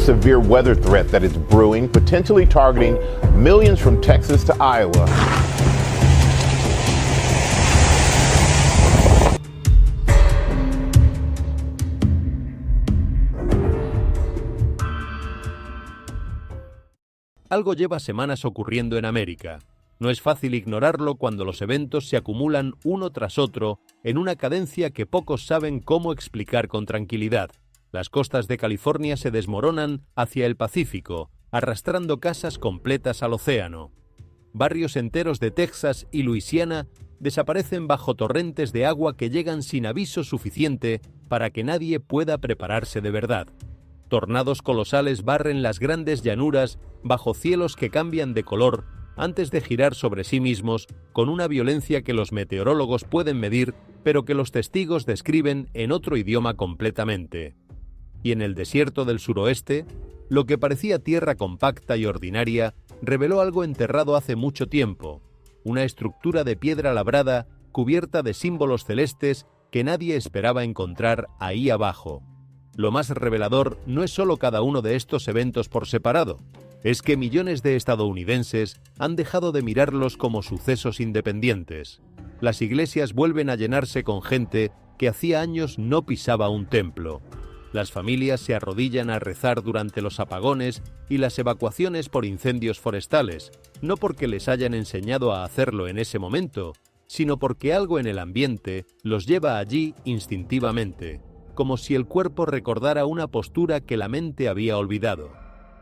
severe weather threat that is brewing, potentially targeting millions from Texas to Iowa. Algo lleva semanas ocurriendo en América. No es fácil ignorarlo cuando los eventos se acumulan uno tras otro en una cadencia que pocos saben cómo explicar con tranquilidad. Las costas de California se desmoronan hacia el Pacífico, arrastrando casas completas al océano. Barrios enteros de Texas y Luisiana desaparecen bajo torrentes de agua que llegan sin aviso suficiente para que nadie pueda prepararse de verdad. Tornados colosales barren las grandes llanuras bajo cielos que cambian de color antes de girar sobre sí mismos con una violencia que los meteorólogos pueden medir, pero que los testigos describen en otro idioma completamente. Y en el desierto del suroeste, lo que parecía tierra compacta y ordinaria reveló algo enterrado hace mucho tiempo, una estructura de piedra labrada cubierta de símbolos celestes que nadie esperaba encontrar ahí abajo. Lo más revelador no es solo cada uno de estos eventos por separado, es que millones de estadounidenses han dejado de mirarlos como sucesos independientes. Las iglesias vuelven a llenarse con gente que hacía años no pisaba un templo. Las familias se arrodillan a rezar durante los apagones y las evacuaciones por incendios forestales, no porque les hayan enseñado a hacerlo en ese momento, sino porque algo en el ambiente los lleva allí instintivamente, como si el cuerpo recordara una postura que la mente había olvidado.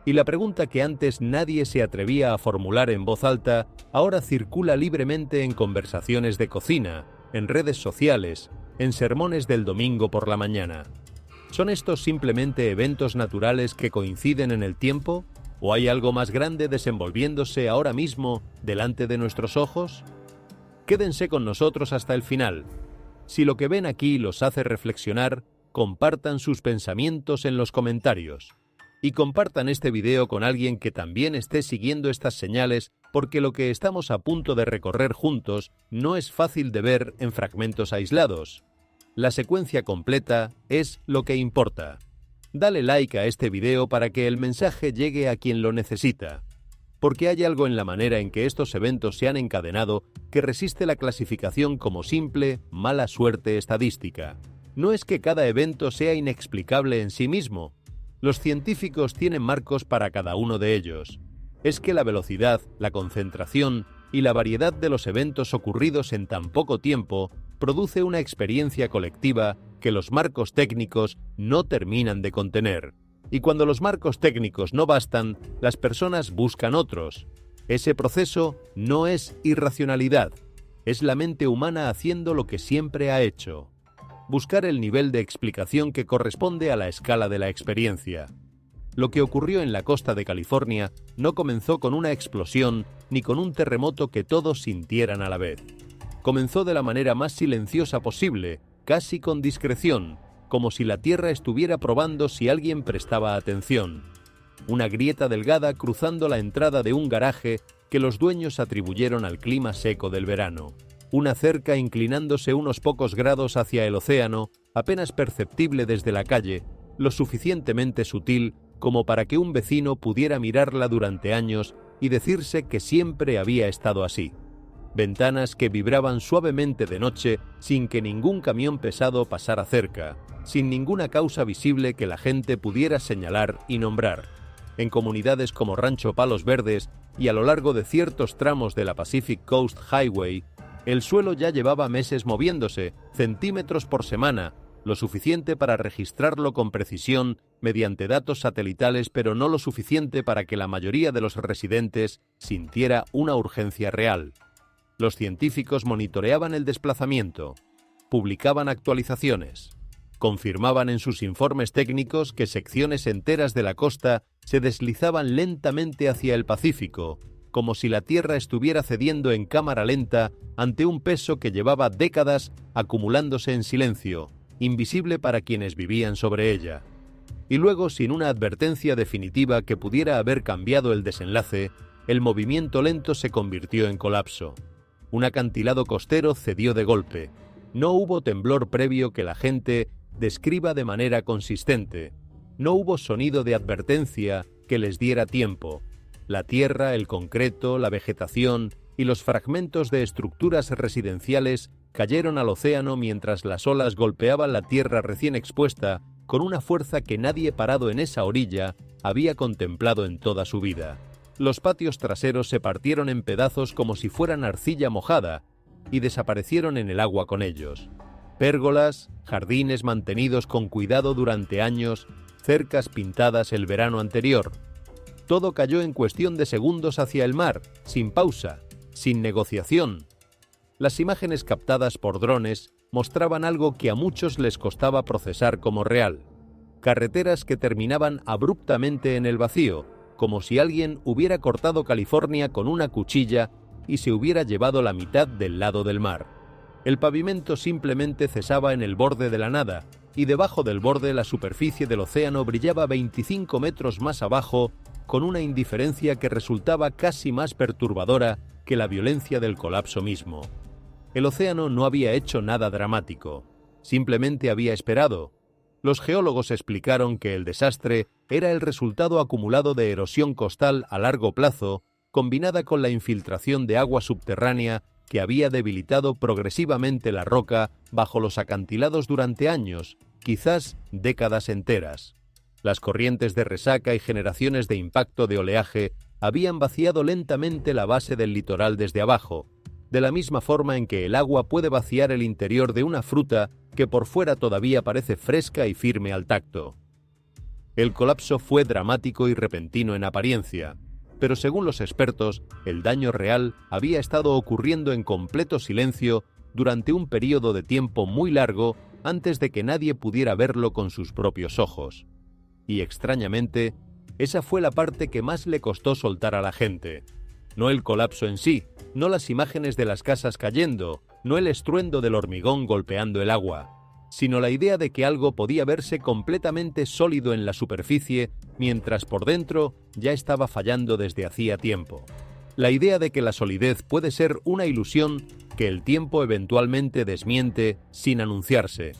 Y la pregunta que antes nadie se atrevía a formular en voz alta, ahora circula libremente en conversaciones de cocina, en redes sociales, en sermones del domingo por la mañana. ¿Son estos simplemente eventos naturales que coinciden en el tiempo? ¿O hay algo más grande desenvolviéndose ahora mismo delante de nuestros ojos? Quédense con nosotros hasta el final. Si lo que ven aquí los hace reflexionar, compartan sus pensamientos en los comentarios. Y compartan este video con alguien que también esté siguiendo estas señales, porque lo que estamos a punto de recorrer juntos no es fácil de ver en fragmentos aislados. La secuencia completa es lo que importa. Dale like a este video para que el mensaje llegue a quien lo necesita. Porque hay algo en la manera en que estos eventos se han encadenado que resiste la clasificación como simple mala suerte estadística. No es que cada evento sea inexplicable en sí mismo. Los científicos tienen marcos para cada uno de ellos. Es que la velocidad, la concentración y la variedad de los eventos ocurridos en tan poco tiempo produce una experiencia colectiva que los marcos técnicos no terminan de contener. Y cuando los marcos técnicos no bastan, las personas buscan otros. Ese proceso no es irracionalidad, es la mente humana haciendo lo que siempre ha hecho. Buscar el nivel de explicación que corresponde a la escala de la experiencia. Lo que ocurrió en la costa de California no comenzó con una explosión ni con un terremoto que todos sintieran a la vez. Comenzó de la manera más silenciosa posible, casi con discreción, como si la tierra estuviera probando si alguien prestaba atención. Una grieta delgada cruzando la entrada de un garaje que los dueños atribuyeron al clima seco del verano. Una cerca inclinándose unos pocos grados hacia el océano, apenas perceptible desde la calle, lo suficientemente sutil como para que un vecino pudiera mirarla durante años y decirse que siempre había estado así. Ventanas que vibraban suavemente de noche sin que ningún camión pesado pasara cerca, sin ninguna causa visible que la gente pudiera señalar y nombrar. En comunidades como Rancho Palos Verdes y a lo largo de ciertos tramos de la Pacific Coast Highway, el suelo ya llevaba meses moviéndose, centímetros por semana, lo suficiente para registrarlo con precisión mediante datos satelitales, pero no lo suficiente para que la mayoría de los residentes sintiera una urgencia real. Los científicos monitoreaban el desplazamiento, publicaban actualizaciones, confirmaban en sus informes técnicos que secciones enteras de la costa se deslizaban lentamente hacia el Pacífico, como si la Tierra estuviera cediendo en cámara lenta ante un peso que llevaba décadas acumulándose en silencio, invisible para quienes vivían sobre ella. Y luego, sin una advertencia definitiva que pudiera haber cambiado el desenlace, el movimiento lento se convirtió en colapso. Un acantilado costero cedió de golpe. No hubo temblor previo que la gente describa de manera consistente. No hubo sonido de advertencia que les diera tiempo. La tierra, el concreto, la vegetación y los fragmentos de estructuras residenciales cayeron al océano mientras las olas golpeaban la tierra recién expuesta con una fuerza que nadie parado en esa orilla había contemplado en toda su vida. Los patios traseros se partieron en pedazos como si fueran arcilla mojada y desaparecieron en el agua con ellos. Pérgolas, jardines mantenidos con cuidado durante años, cercas pintadas el verano anterior. Todo cayó en cuestión de segundos hacia el mar, sin pausa, sin negociación. Las imágenes captadas por drones mostraban algo que a muchos les costaba procesar como real. Carreteras que terminaban abruptamente en el vacío, como si alguien hubiera cortado California con una cuchilla y se hubiera llevado la mitad del lado del mar. El pavimento simplemente cesaba en el borde de la nada, y debajo del borde la superficie del océano brillaba 25 metros más abajo, con una indiferencia que resultaba casi más perturbadora que la violencia del colapso mismo. El océano no había hecho nada dramático, simplemente había esperado. Los geólogos explicaron que el desastre era el resultado acumulado de erosión costal a largo plazo, combinada con la infiltración de agua subterránea que había debilitado progresivamente la roca bajo los acantilados durante años, quizás décadas enteras. Las corrientes de resaca y generaciones de impacto de oleaje habían vaciado lentamente la base del litoral desde abajo, de la misma forma en que el agua puede vaciar el interior de una fruta que por fuera todavía parece fresca y firme al tacto. El colapso fue dramático y repentino en apariencia, pero según los expertos, el daño real había estado ocurriendo en completo silencio durante un periodo de tiempo muy largo antes de que nadie pudiera verlo con sus propios ojos. Y extrañamente, esa fue la parte que más le costó soltar a la gente. No el colapso en sí, no las imágenes de las casas cayendo, no el estruendo del hormigón golpeando el agua, sino la idea de que algo podía verse completamente sólido en la superficie mientras por dentro ya estaba fallando desde hacía tiempo. La idea de que la solidez puede ser una ilusión que el tiempo eventualmente desmiente sin anunciarse.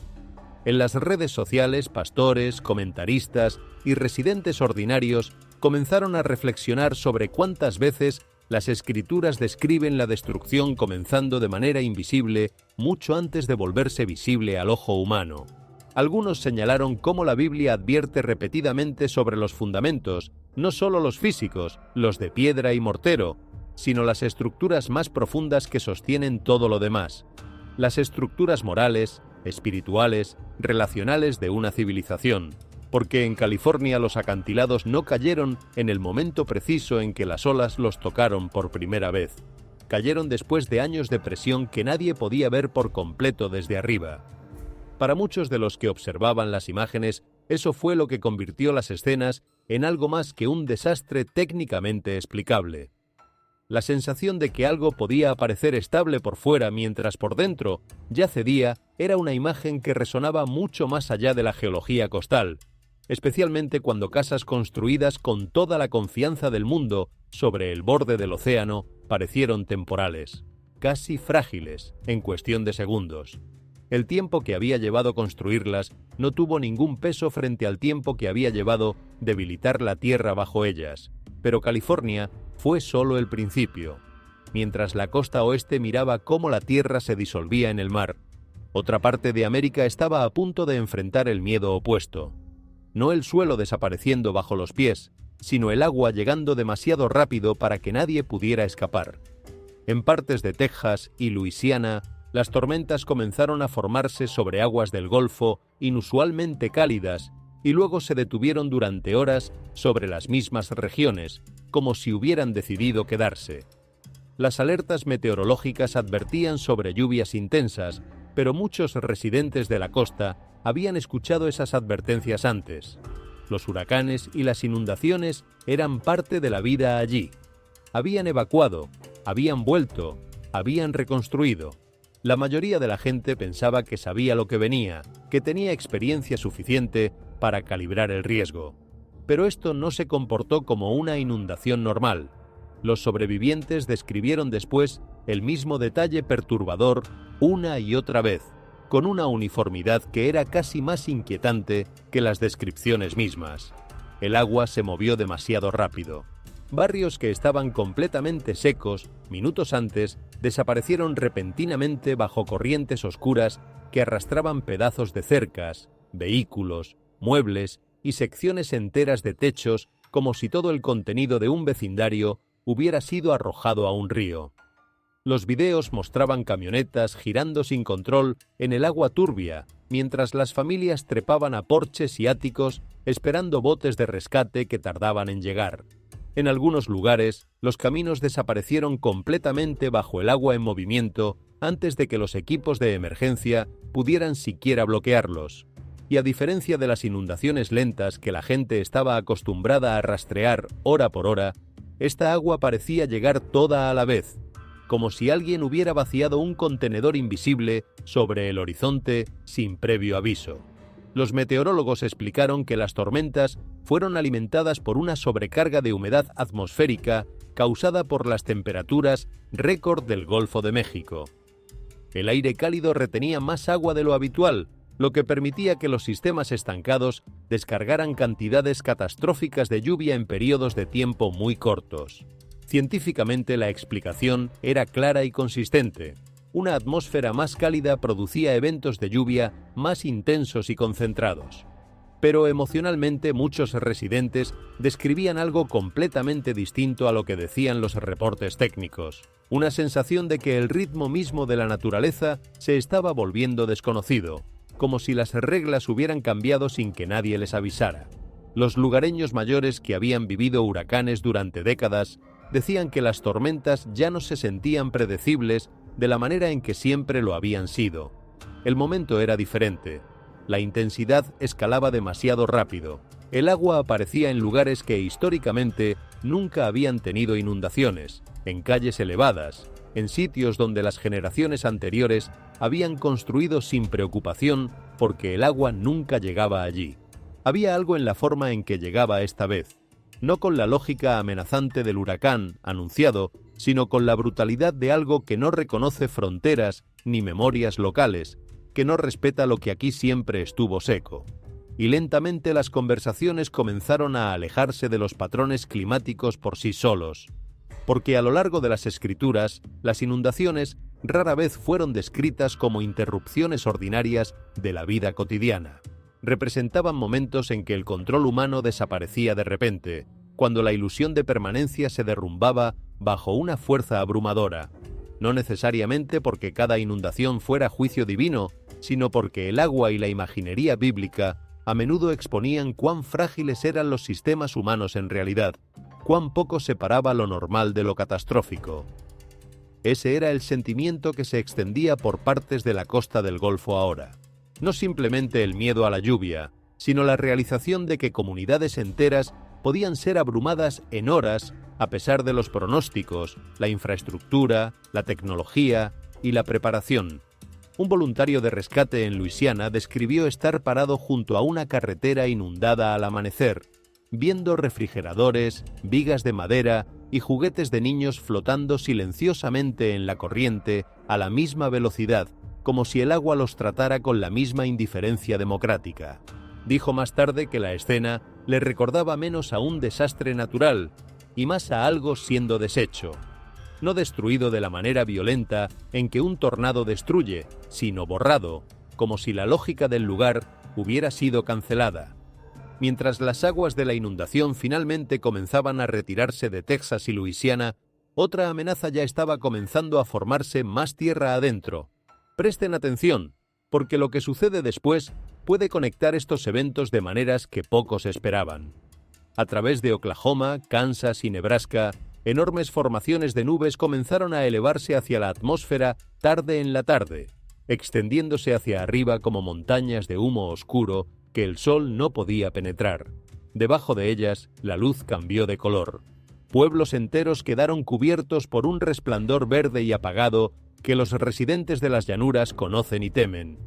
En las redes sociales, pastores, comentaristas y residentes ordinarios comenzaron a reflexionar sobre cuántas veces las escrituras describen la destrucción comenzando de manera invisible mucho antes de volverse visible al ojo humano. Algunos señalaron cómo la Biblia advierte repetidamente sobre los fundamentos, no solo los físicos, los de piedra y mortero, sino las estructuras más profundas que sostienen todo lo demás, las estructuras morales, espirituales, relacionales de una civilización. Porque en California los acantilados no cayeron en el momento preciso en que las olas los tocaron por primera vez. Cayeron después de años de presión que nadie podía ver por completo desde arriba. Para muchos de los que observaban las imágenes, eso fue lo que convirtió las escenas en algo más que un desastre técnicamente explicable. La sensación de que algo podía aparecer estable por fuera mientras por dentro ya cedía era una imagen que resonaba mucho más allá de la geología costal, especialmente cuando casas construidas con toda la confianza del mundo sobre el borde del océano parecieron temporales, casi frágiles, en cuestión de segundos. El tiempo que había llevado construirlas no tuvo ningún peso frente al tiempo que había llevado debilitar la tierra bajo ellas, pero California fue solo el principio. Mientras la costa oeste miraba cómo la tierra se disolvía en el mar, otra parte de América estaba a punto de enfrentar el miedo opuesto. No el suelo desapareciendo bajo los pies, sino el agua llegando demasiado rápido para que nadie pudiera escapar. En partes de Texas y Luisiana, las tormentas comenzaron a formarse sobre aguas del Golfo inusualmente cálidas y luego se detuvieron durante horas sobre las mismas regiones, como si hubieran decidido quedarse. Las alertas meteorológicas advertían sobre lluvias intensas, pero muchos residentes de la costa habían escuchado esas advertencias antes. Los huracanes y las inundaciones eran parte de la vida allí. Habían evacuado, habían vuelto, habían reconstruido. La mayoría de la gente pensaba que sabía lo que venía, que tenía experiencia suficiente para calibrar el riesgo. Pero esto no se comportó como una inundación normal. Los sobrevivientes describieron después el mismo detalle perturbador una y otra vez. con una uniformidad que era casi más inquietante que las descripciones mismas. El agua se movió demasiado rápido. Barrios que estaban completamente secos minutos antes desaparecieron repentinamente bajo corrientes oscuras que arrastraban pedazos de cercas, vehículos, muebles y secciones enteras de techos, como si todo el contenido de un vecindario hubiera sido arrojado a un río. Los videos mostraban camionetas girando sin control en el agua turbia, mientras las familias trepaban a porches y áticos esperando botes de rescate que tardaban en llegar. En algunos lugares, los caminos desaparecieron completamente bajo el agua en movimiento antes de que los equipos de emergencia pudieran siquiera bloquearlos. Y a diferencia de las inundaciones lentas que la gente estaba acostumbrada a rastrear hora por hora, esta agua parecía llegar toda a la vez, como si alguien hubiera vaciado un contenedor invisible sobre el horizonte sin previo aviso. Los meteorólogos explicaron que las tormentas fueron alimentadas por una sobrecarga de humedad atmosférica causada por las temperaturas récord del Golfo de México. El aire cálido retenía más agua de lo habitual, lo que permitía que los sistemas estancados descargaran cantidades catastróficas de lluvia en periodos de tiempo muy cortos. Científicamente la explicación era clara y consistente. Una atmósfera más cálida producía eventos de lluvia más intensos y concentrados. Pero emocionalmente muchos residentes describían algo completamente distinto a lo que decían los reportes técnicos. Una sensación de que el ritmo mismo de la naturaleza se estaba volviendo desconocido, como si las reglas hubieran cambiado sin que nadie les avisara. Los lugareños mayores que habían vivido huracanes durante décadas decían que las tormentas ya no se sentían predecibles de la manera en que siempre lo habían sido. El momento era diferente. La intensidad escalaba demasiado rápido. El agua aparecía en lugares que históricamente nunca habían tenido inundaciones, en calles elevadas, en sitios donde las generaciones anteriores habían construido sin preocupación porque el agua nunca llegaba allí. Había algo en la forma en que llegaba esta vez, no con la lógica amenazante del huracán anunciado, sino con la brutalidad de algo que no reconoce fronteras ni memorias locales, que no respeta lo que aquí siempre estuvo seco. Y lentamente las conversaciones comenzaron a alejarse de los patrones climáticos por sí solos, porque a lo largo de las escrituras, las inundaciones rara vez fueron descritas como interrupciones ordinarias de la vida cotidiana. Representaban momentos en que el control humano desaparecía de repente, cuando la ilusión de permanencia se derrumbaba bajo una fuerza abrumadora, no necesariamente porque cada inundación fuera juicio divino, sino porque el agua y la imaginería bíblica a menudo exponían cuán frágiles eran los sistemas humanos en realidad, cuán poco separaba lo normal de lo catastrófico. Ese era el sentimiento que se extendía por partes de la costa del Golfo ahora. No simplemente el miedo a la lluvia, sino la realización de que comunidades enteras podían ser abrumadas en horas a pesar de los pronósticos, la infraestructura, la tecnología y la preparación. Un voluntario de rescate en Luisiana describió estar parado junto a una carretera inundada al amanecer, viendo refrigeradores, vigas de madera y juguetes de niños flotando silenciosamente en la corriente a la misma velocidad, como si el agua los tratara con la misma indiferencia democrática. Dijo más tarde que la escena le recordaba menos a un desastre natural y más a algo siendo deshecho, no destruido de la manera violenta en que un tornado destruye, sino borrado, como si la lógica del lugar hubiera sido cancelada. Mientras las aguas de la inundación finalmente comenzaban a retirarse de Texas y Luisiana, otra amenaza ya estaba comenzando a formarse más tierra adentro. Presten atención, porque lo que sucede después puede conectar estos eventos de maneras que pocos esperaban. A través de Oklahoma, Kansas y Nebraska, enormes formaciones de nubes comenzaron a elevarse hacia la atmósfera tarde en la tarde, extendiéndose hacia arriba como montañas de humo oscuro que el sol no podía penetrar. Debajo de ellas, la luz cambió de color. Pueblos enteros quedaron cubiertos por un resplandor verde y apagado que los residentes de las llanuras conocen y temen.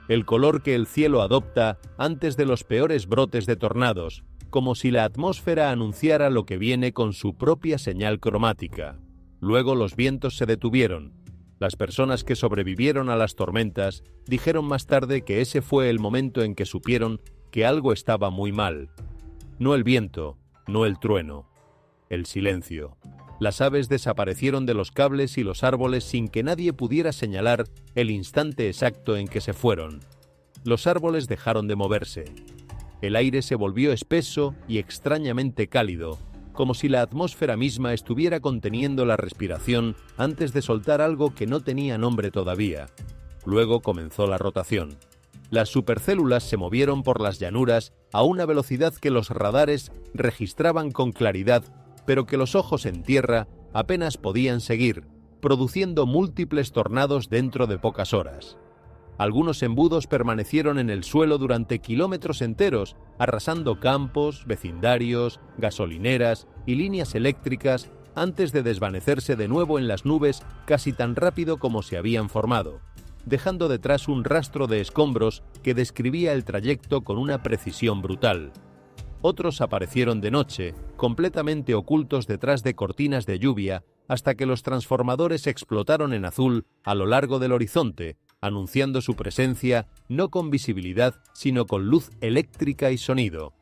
El color que el cielo adopta antes de los peores brotes de tornados, como si la atmósfera anunciara lo que viene con su propia señal cromática. Luego los vientos se detuvieron. Las personas que sobrevivieron a las tormentas dijeron más tarde que ese fue el momento en que supieron que algo estaba muy mal. No el viento, no el trueno, el silencio. Las aves desaparecieron de los cables y los árboles sin que nadie pudiera señalar el instante exacto en que se fueron. Los árboles dejaron de moverse. El aire se volvió espeso y extrañamente cálido, como si la atmósfera misma estuviera conteniendo la respiración antes de soltar algo que no tenía nombre todavía. Luego comenzó la rotación. Las supercélulas se movieron por las llanuras a una velocidad que los radares registraban con claridad, pero que los ojos en tierra apenas podían seguir, produciendo múltiples tornados dentro de pocas horas. Algunos embudos permanecieron en el suelo durante kilómetros enteros, arrasando campos, vecindarios, gasolineras y líneas eléctricas antes de desvanecerse de nuevo en las nubes casi tan rápido como se habían formado, dejando detrás un rastro de escombros que describía el trayecto con una precisión brutal. Otros aparecieron de noche, completamente ocultos detrás de cortinas de lluvia, hasta que los transformadores explotaron en azul a lo largo del horizonte, anunciando su presencia no con visibilidad, sino con luz eléctrica y sonido.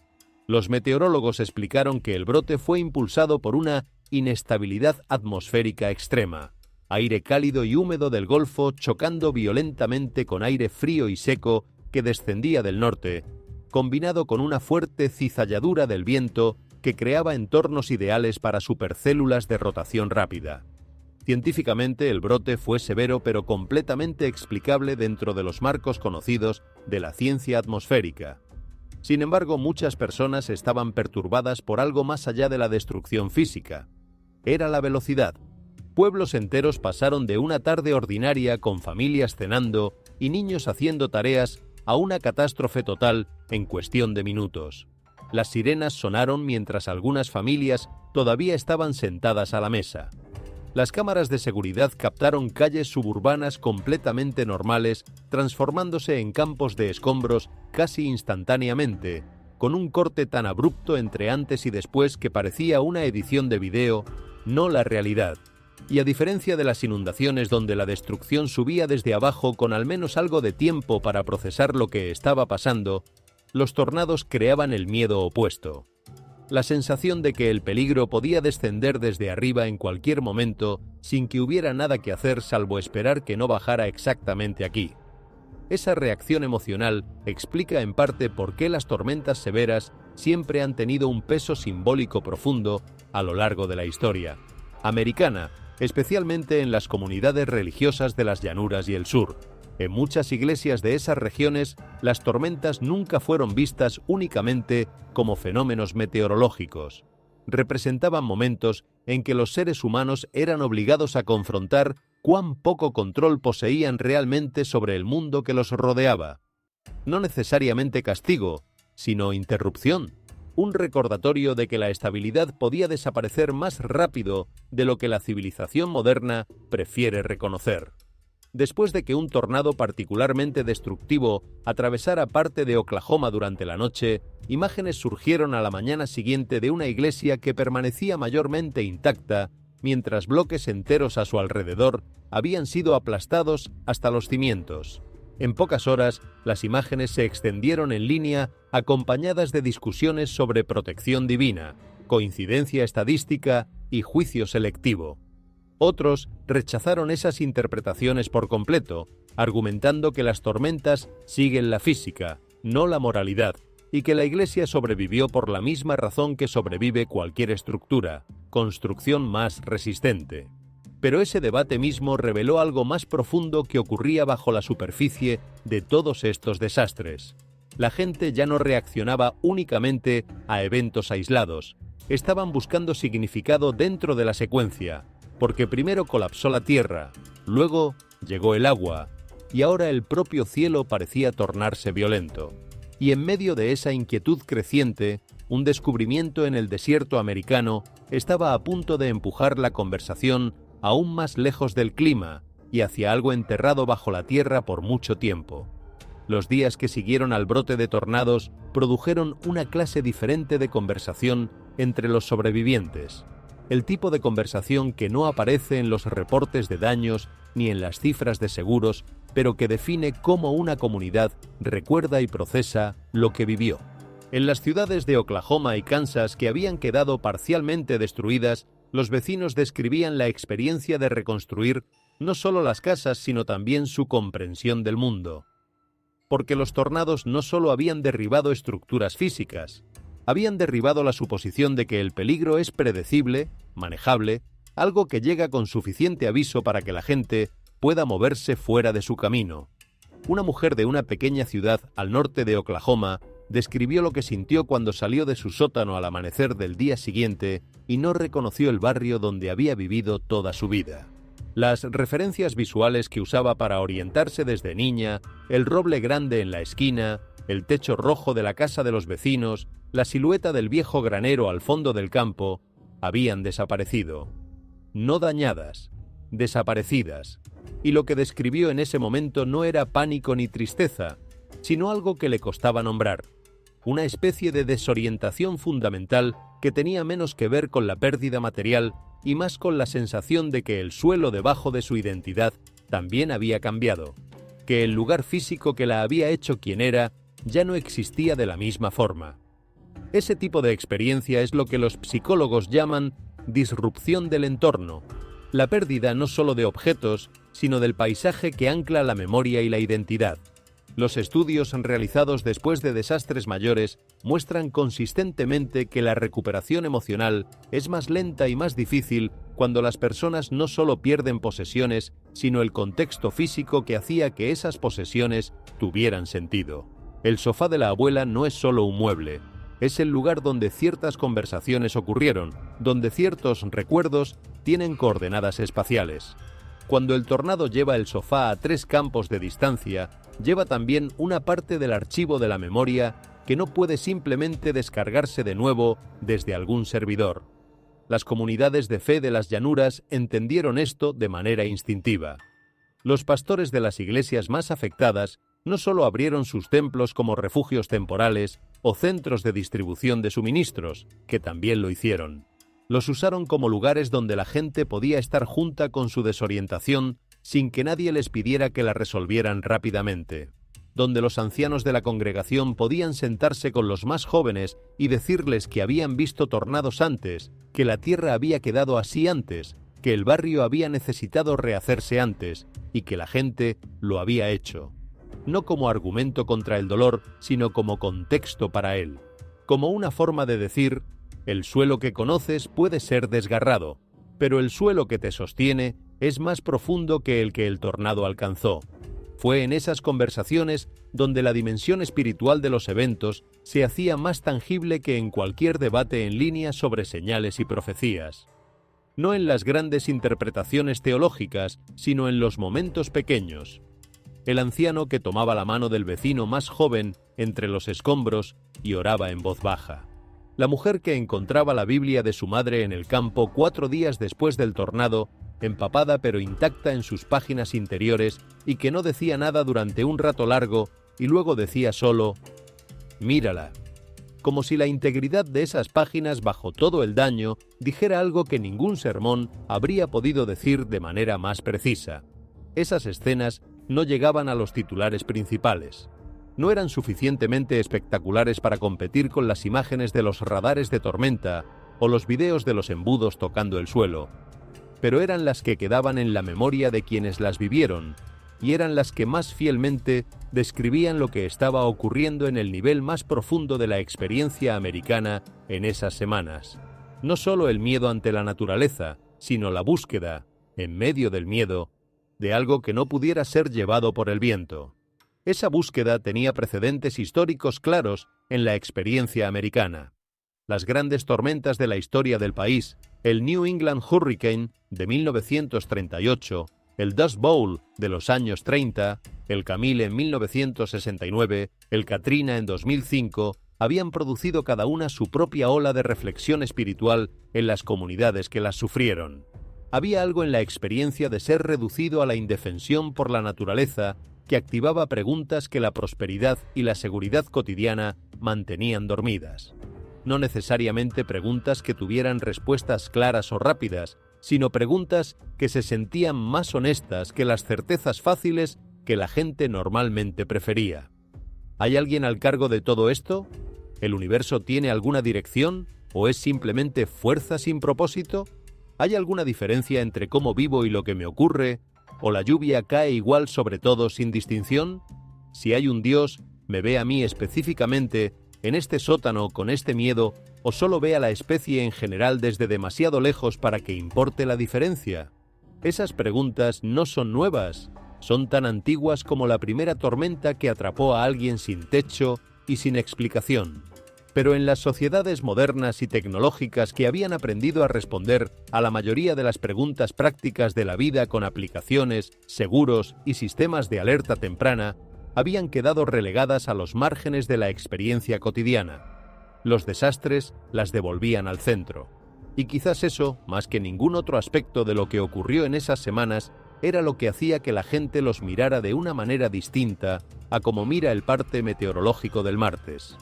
Los meteorólogos explicaron que el brote fue impulsado por una inestabilidad atmosférica extrema, aire cálido y húmedo del Golfo chocando violentamente con aire frío y seco que descendía del norte, combinado con una fuerte cizalladura del viento que creaba entornos ideales para supercélulas de rotación rápida. Científicamente, el brote fue severo pero completamente explicable dentro de los marcos conocidos de la ciencia atmosférica. Sin embargo, muchas personas estaban perturbadas por algo más allá de la destrucción física. Era la velocidad. Pueblos enteros pasaron de una tarde ordinaria con familias cenando y niños haciendo tareas a una catástrofe total en cuestión de minutos. Las sirenas sonaron mientras algunas familias todavía estaban sentadas a la mesa. Las cámaras de seguridad captaron calles suburbanas completamente normales, transformándose en campos de escombros casi instantáneamente, con un corte tan abrupto entre antes y después que parecía una edición de video, no la realidad. Y a diferencia de las inundaciones donde la destrucción subía desde abajo con al menos algo de tiempo para procesar lo que estaba pasando, los tornados creaban el miedo opuesto. La sensación de que el peligro podía descender desde arriba en cualquier momento sin que hubiera nada que hacer salvo esperar que no bajara exactamente aquí. Esa reacción emocional explica en parte por qué las tormentas severas siempre han tenido un peso simbólico profundo a lo largo de la historia americana, especialmente en las comunidades religiosas de las llanuras y el sur. En muchas iglesias de esas regiones, las tormentas nunca fueron vistas únicamente como fenómenos meteorológicos. Representaban momentos en que los seres humanos eran obligados a confrontar cuán poco control poseían realmente sobre el mundo que los rodeaba. No necesariamente castigo, sino interrupción. Un recordatorio de que la estabilidad podía desaparecer más rápido de lo que la civilización moderna prefiere reconocer. Después de que un tornado particularmente destructivo atravesara parte de Oklahoma durante la noche, imágenes surgieron a la mañana siguiente de una iglesia que permanecía mayormente intacta, mientras bloques enteros a su alrededor habían sido aplastados hasta los cimientos. En pocas horas, las imágenes se extendieron en línea acompañadas de discusiones sobre protección divina, coincidencia estadística y juicio selectivo. Otros rechazaron esas interpretaciones por completo, argumentando que las tormentas siguen la física, no la moralidad, y que la Iglesia sobrevivió por la misma razón que sobrevive cualquier estructura, construcción más resistente. Pero ese debate mismo reveló algo más profundo que ocurría bajo la superficie de todos estos desastres. La gente ya no reaccionaba únicamente a eventos aislados, estaban buscando significado dentro de la secuencia, porque primero colapsó la tierra, luego llegó el agua, y ahora el propio cielo parecía tornarse violento. Y en medio de esa inquietud creciente, un descubrimiento en el desierto americano estaba a punto de empujar la conversación aún más lejos del clima y hacia algo enterrado bajo la tierra por mucho tiempo. Los días que siguieron al brote de tornados produjeron una clase diferente de conversación entre los sobrevivientes. el tipo de conversación que no aparece en los reportes de daños ni en las cifras de seguros, pero que define cómo una comunidad recuerda y procesa lo que vivió. En las ciudades de Oklahoma y Kansas que habían quedado parcialmente destruidas, los vecinos describían la experiencia de reconstruir no solo las casas, sino también su comprensión del mundo. Porque los tornados no solo habían derribado estructuras físicas, habían derribado la suposición de que el peligro es predecible, manejable, algo que llega con suficiente aviso para que la gente pueda moverse fuera de su camino. Una mujer de una pequeña ciudad al norte de Oklahoma describió lo que sintió cuando salió de su sótano al amanecer del día siguiente y no reconoció el barrio donde había vivido toda su vida. Las referencias visuales que usaba para orientarse desde niña, el roble grande en la esquina, el techo rojo de la casa de los vecinos, la silueta del viejo granero al fondo del campo, habían desaparecido. No dañadas, desaparecidas. Y lo que describió en ese momento no era pánico ni tristeza, sino algo que le costaba nombrar. Una especie de desorientación fundamental que tenía menos que ver con la pérdida material y más con la sensación de que el suelo debajo de su identidad también había cambiado, que el lugar físico que la había hecho quien era ya no existía de la misma forma. Ese tipo de experiencia es lo que los psicólogos llaman disrupción del entorno, la pérdida no solo de objetos, sino del paisaje que ancla la memoria y la identidad. Los estudios realizados después de desastres mayores muestran consistentemente que la recuperación emocional es más lenta y más difícil cuando las personas no solo pierden posesiones, sino el contexto físico que hacía que esas posesiones tuvieran sentido. El sofá de la abuela no es solo un mueble, es el lugar donde ciertas conversaciones ocurrieron, donde ciertos recuerdos tienen coordenadas espaciales. Cuando el tornado lleva el sofá a 3 campos de distancia, lleva también una parte del archivo de la memoria que no puede simplemente descargarse de nuevo desde algún servidor. Las comunidades de fe de las llanuras entendieron esto de manera instintiva. Los pastores de las iglesias más afectadas no solo abrieron sus templos como refugios temporales o centros de distribución de suministros, que también lo hicieron. Los usaron como lugares donde la gente podía estar junta con su desorientación sin que nadie les pidiera que la resolvieran rápidamente, donde los ancianos de la congregación podían sentarse con los más jóvenes y decirles que habían visto tornados antes, que la tierra había quedado así antes, que el barrio había necesitado rehacerse antes y que la gente lo había hecho. No como argumento contra el dolor, sino como contexto para él, como una forma de decir: el suelo que conoces puede ser desgarrado, pero el suelo que te sostiene es más profundo que el tornado alcanzó. Fue en esas conversaciones donde la dimensión espiritual de los eventos se hacía más tangible que en cualquier debate en línea sobre señales y profecías. No en las grandes interpretaciones teológicas, sino en los momentos pequeños. El anciano que tomaba la mano del vecino más joven entre los escombros y oraba en voz baja. La mujer que encontraba la Biblia de su madre en el campo 4 días después del tornado, empapada pero intacta en sus páginas interiores y que no decía nada durante un rato largo y luego decía solo: «Mírala», como si la integridad de esas páginas bajo todo el daño dijera algo que ningún sermón habría podido decir de manera más precisa. Esas escenas no llegaban a los titulares principales. No eran suficientemente espectaculares para competir con las imágenes de los radares de tormenta o los videos de los embudos tocando el suelo, pero eran las que quedaban en la memoria de quienes las vivieron, y eran las que más fielmente describían lo que estaba ocurriendo en el nivel más profundo de la experiencia americana en esas semanas. No solo el miedo ante la naturaleza, sino la búsqueda, en medio del miedo, de algo que no pudiera ser llevado por el viento. Esa búsqueda tenía precedentes históricos claros en la experiencia americana. Las grandes tormentas de la historia del país, el New England Hurricane de 1938, el Dust Bowl de los años 30, el Camille en 1969, el Katrina en 2005, habían producido cada una su propia ola de reflexión espiritual en las comunidades que las sufrieron. Había algo en la experiencia de ser reducido a la indefensión por la naturaleza que activaba preguntas que la prosperidad y la seguridad cotidiana mantenían dormidas. no necesariamente preguntas que tuvieran respuestas claras o rápidas, sino preguntas que se sentían más honestas que las certezas fáciles que la gente normalmente prefería. ¿Hay alguien al cargo de todo esto? ¿El universo tiene alguna dirección o es simplemente fuerza sin propósito? ¿Hay alguna diferencia entre cómo vivo y lo que me ocurre? ¿O la lluvia cae igual sobre todo sin distinción? Si hay un Dios, ¿me ve a mí específicamente en este sótano con este miedo o solo ve a la especie en general desde demasiado lejos para que importe la diferencia? Esas preguntas no son nuevas, son tan antiguas como la primera tormenta que atrapó a alguien sin techo y sin explicación. Pero en las sociedades modernas y tecnológicas que habían aprendido a responder a la mayoría de las preguntas prácticas de la vida con aplicaciones, seguros y sistemas de alerta temprana, habían quedado relegadas a los márgenes de la experiencia cotidiana. Los desastres las devolvían al centro. Y quizás eso, más que ningún otro aspecto de lo que ocurrió en esas semanas, era lo que hacía que la gente los mirara de una manera distinta a como mira el parte meteorológico del martes.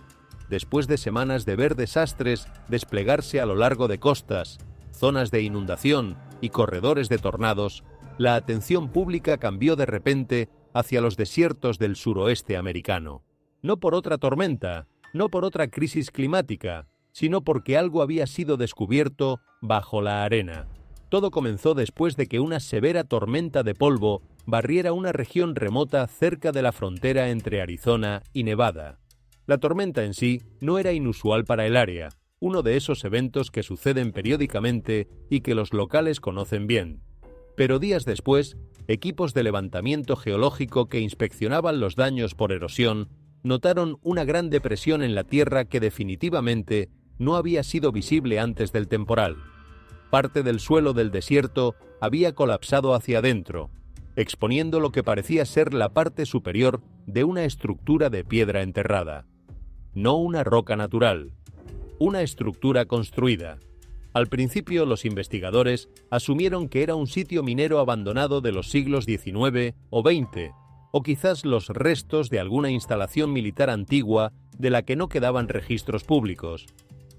Después de semanas de ver desastres desplegarse a lo largo de costas, zonas de inundación y corredores de tornados, la atención pública cambió de repente hacia los desiertos del suroeste americano. No por otra tormenta, no por otra crisis climática, sino porque algo había sido descubierto bajo la arena. Todo comenzó después de que una severa tormenta de polvo barriera una región remota cerca de la frontera entre Arizona y Nevada. La tormenta en sí no era inusual para el área, uno de esos eventos que suceden periódicamente y que los locales conocen bien. Pero días después, equipos de levantamiento geológico que inspeccionaban los daños por erosión notaron una gran depresión en la tierra que definitivamente no había sido visible antes del temporal. Parte del suelo del desierto había colapsado hacia adentro, exponiendo lo que parecía ser la parte superior de una estructura de piedra enterrada. No una roca natural, una estructura construida. Al principio los investigadores asumieron que era un sitio minero abandonado de los siglos XIX o XX, o quizás los restos de alguna instalación militar antigua de la que no quedaban registros públicos.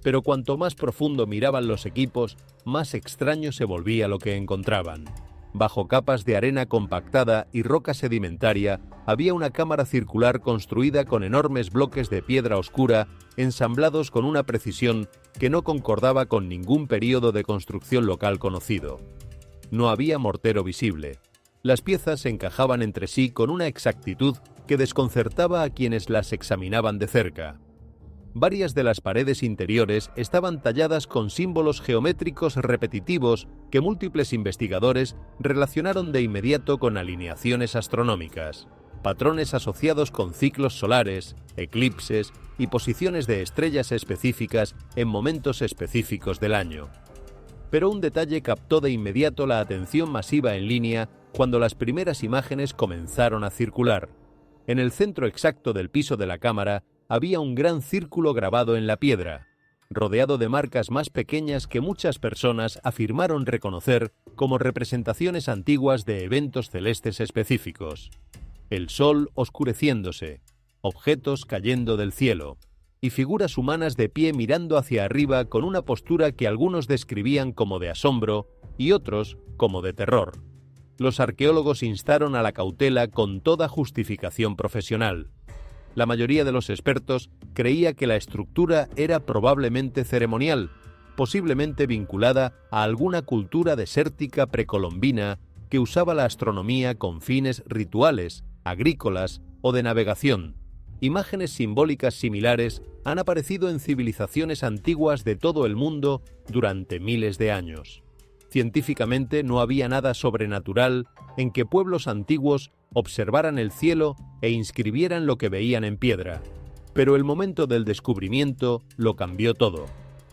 Pero cuanto más profundo miraban los equipos, más extraño se volvía lo que encontraban. Bajo capas de arena compactada y roca sedimentaria, había una cámara circular construida con enormes bloques de piedra oscura ensamblados con una precisión que no concordaba con ningún período de construcción local conocido. No había mortero visible. Las piezas se encajaban entre sí con una exactitud que desconcertaba a quienes las examinaban de cerca. Varias de las paredes interiores estaban talladas con símbolos geométricos repetitivos que múltiples investigadores relacionaron de inmediato con alineaciones astronómicas, patrones asociados con ciclos solares, eclipses y posiciones de estrellas específicas en momentos específicos del año. Pero un detalle captó de inmediato la atención masiva en línea cuando las primeras imágenes comenzaron a circular. En el centro exacto del piso de la cámara había un gran círculo grabado en la piedra, rodeado de marcas más pequeñas que muchas personas afirmaron reconocer como representaciones antiguas de eventos celestes específicos. El sol oscureciéndose, objetos cayendo del cielo, y figuras humanas de pie mirando hacia arriba con una postura que algunos describían como de asombro y otros como de terror. Los arqueólogos instaron a la cautela con toda justificación profesional. La mayoría de los expertos creía que la estructura era probablemente ceremonial, posiblemente vinculada a alguna cultura desértica precolombina que usaba la astronomía con fines rituales, agrícolas o de navegación. Imágenes simbólicas similares han aparecido en civilizaciones antiguas de todo el mundo durante miles de años. Científicamente no había nada sobrenatural en que pueblos antiguos observaran el cielo e inscribieran lo que veían en piedra. Pero el momento del descubrimiento lo cambió todo,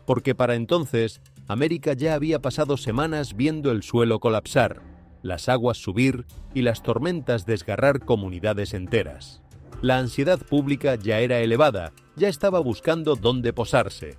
porque para entonces América ya había pasado semanas viendo el suelo colapsar, las aguas subir y las tormentas desgarrar comunidades enteras. La ansiedad pública ya era elevada, ya estaba buscando dónde posarse.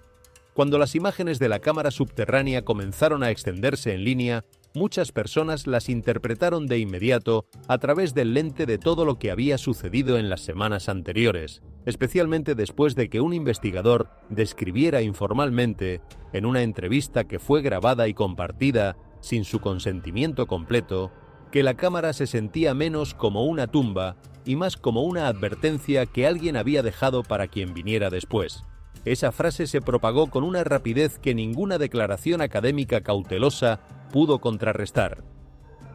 Cuando las imágenes de la cámara subterránea comenzaron a extenderse en línea, muchas personas las interpretaron de inmediato a través del lente de todo lo que había sucedido en las semanas anteriores, especialmente después de que un investigador describiera informalmente, en una entrevista que fue grabada y compartida sin su consentimiento completo, que la cámara se sentía menos como una tumba y más como una advertencia que alguien había dejado para quien viniera después. Esa frase se propagó con una rapidez que ninguna declaración académica cautelosa pudo contrarrestar.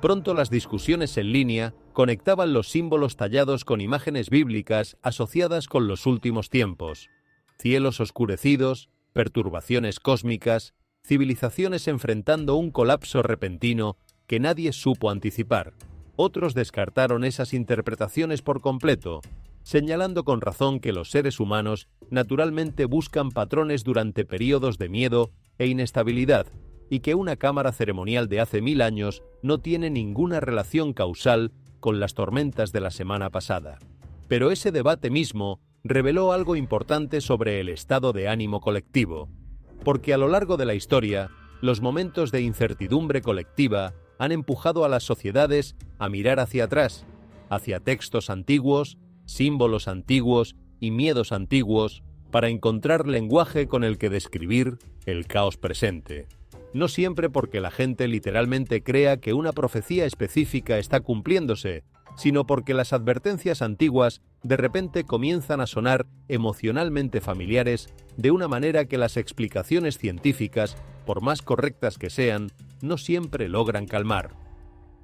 Pronto las discusiones en línea conectaban los símbolos tallados con imágenes bíblicas asociadas con los últimos tiempos: cielos oscurecidos, perturbaciones cósmicas, civilizaciones enfrentando un colapso repentino que nadie supo anticipar. Otros descartaron esas interpretaciones por completo, señalando con razón que los seres humanos naturalmente buscan patrones durante períodos de miedo e inestabilidad, y que una cámara ceremonial de hace 1000 años no tiene ninguna relación causal con las tormentas de la semana pasada. Pero ese debate mismo reveló algo importante sobre el estado de ánimo colectivo, porque a lo largo de la historia, los momentos de incertidumbre colectiva han empujado a las sociedades a mirar hacia atrás, hacia textos antiguos, símbolos antiguos y miedos antiguos, para encontrar lenguaje con el que describir el caos presente. No siempre porque la gente literalmente crea que una profecía específica está cumpliéndose, sino porque las advertencias antiguas de repente comienzan a sonar emocionalmente familiares de una manera que las explicaciones científicas, por más correctas que sean, no siempre logran calmar.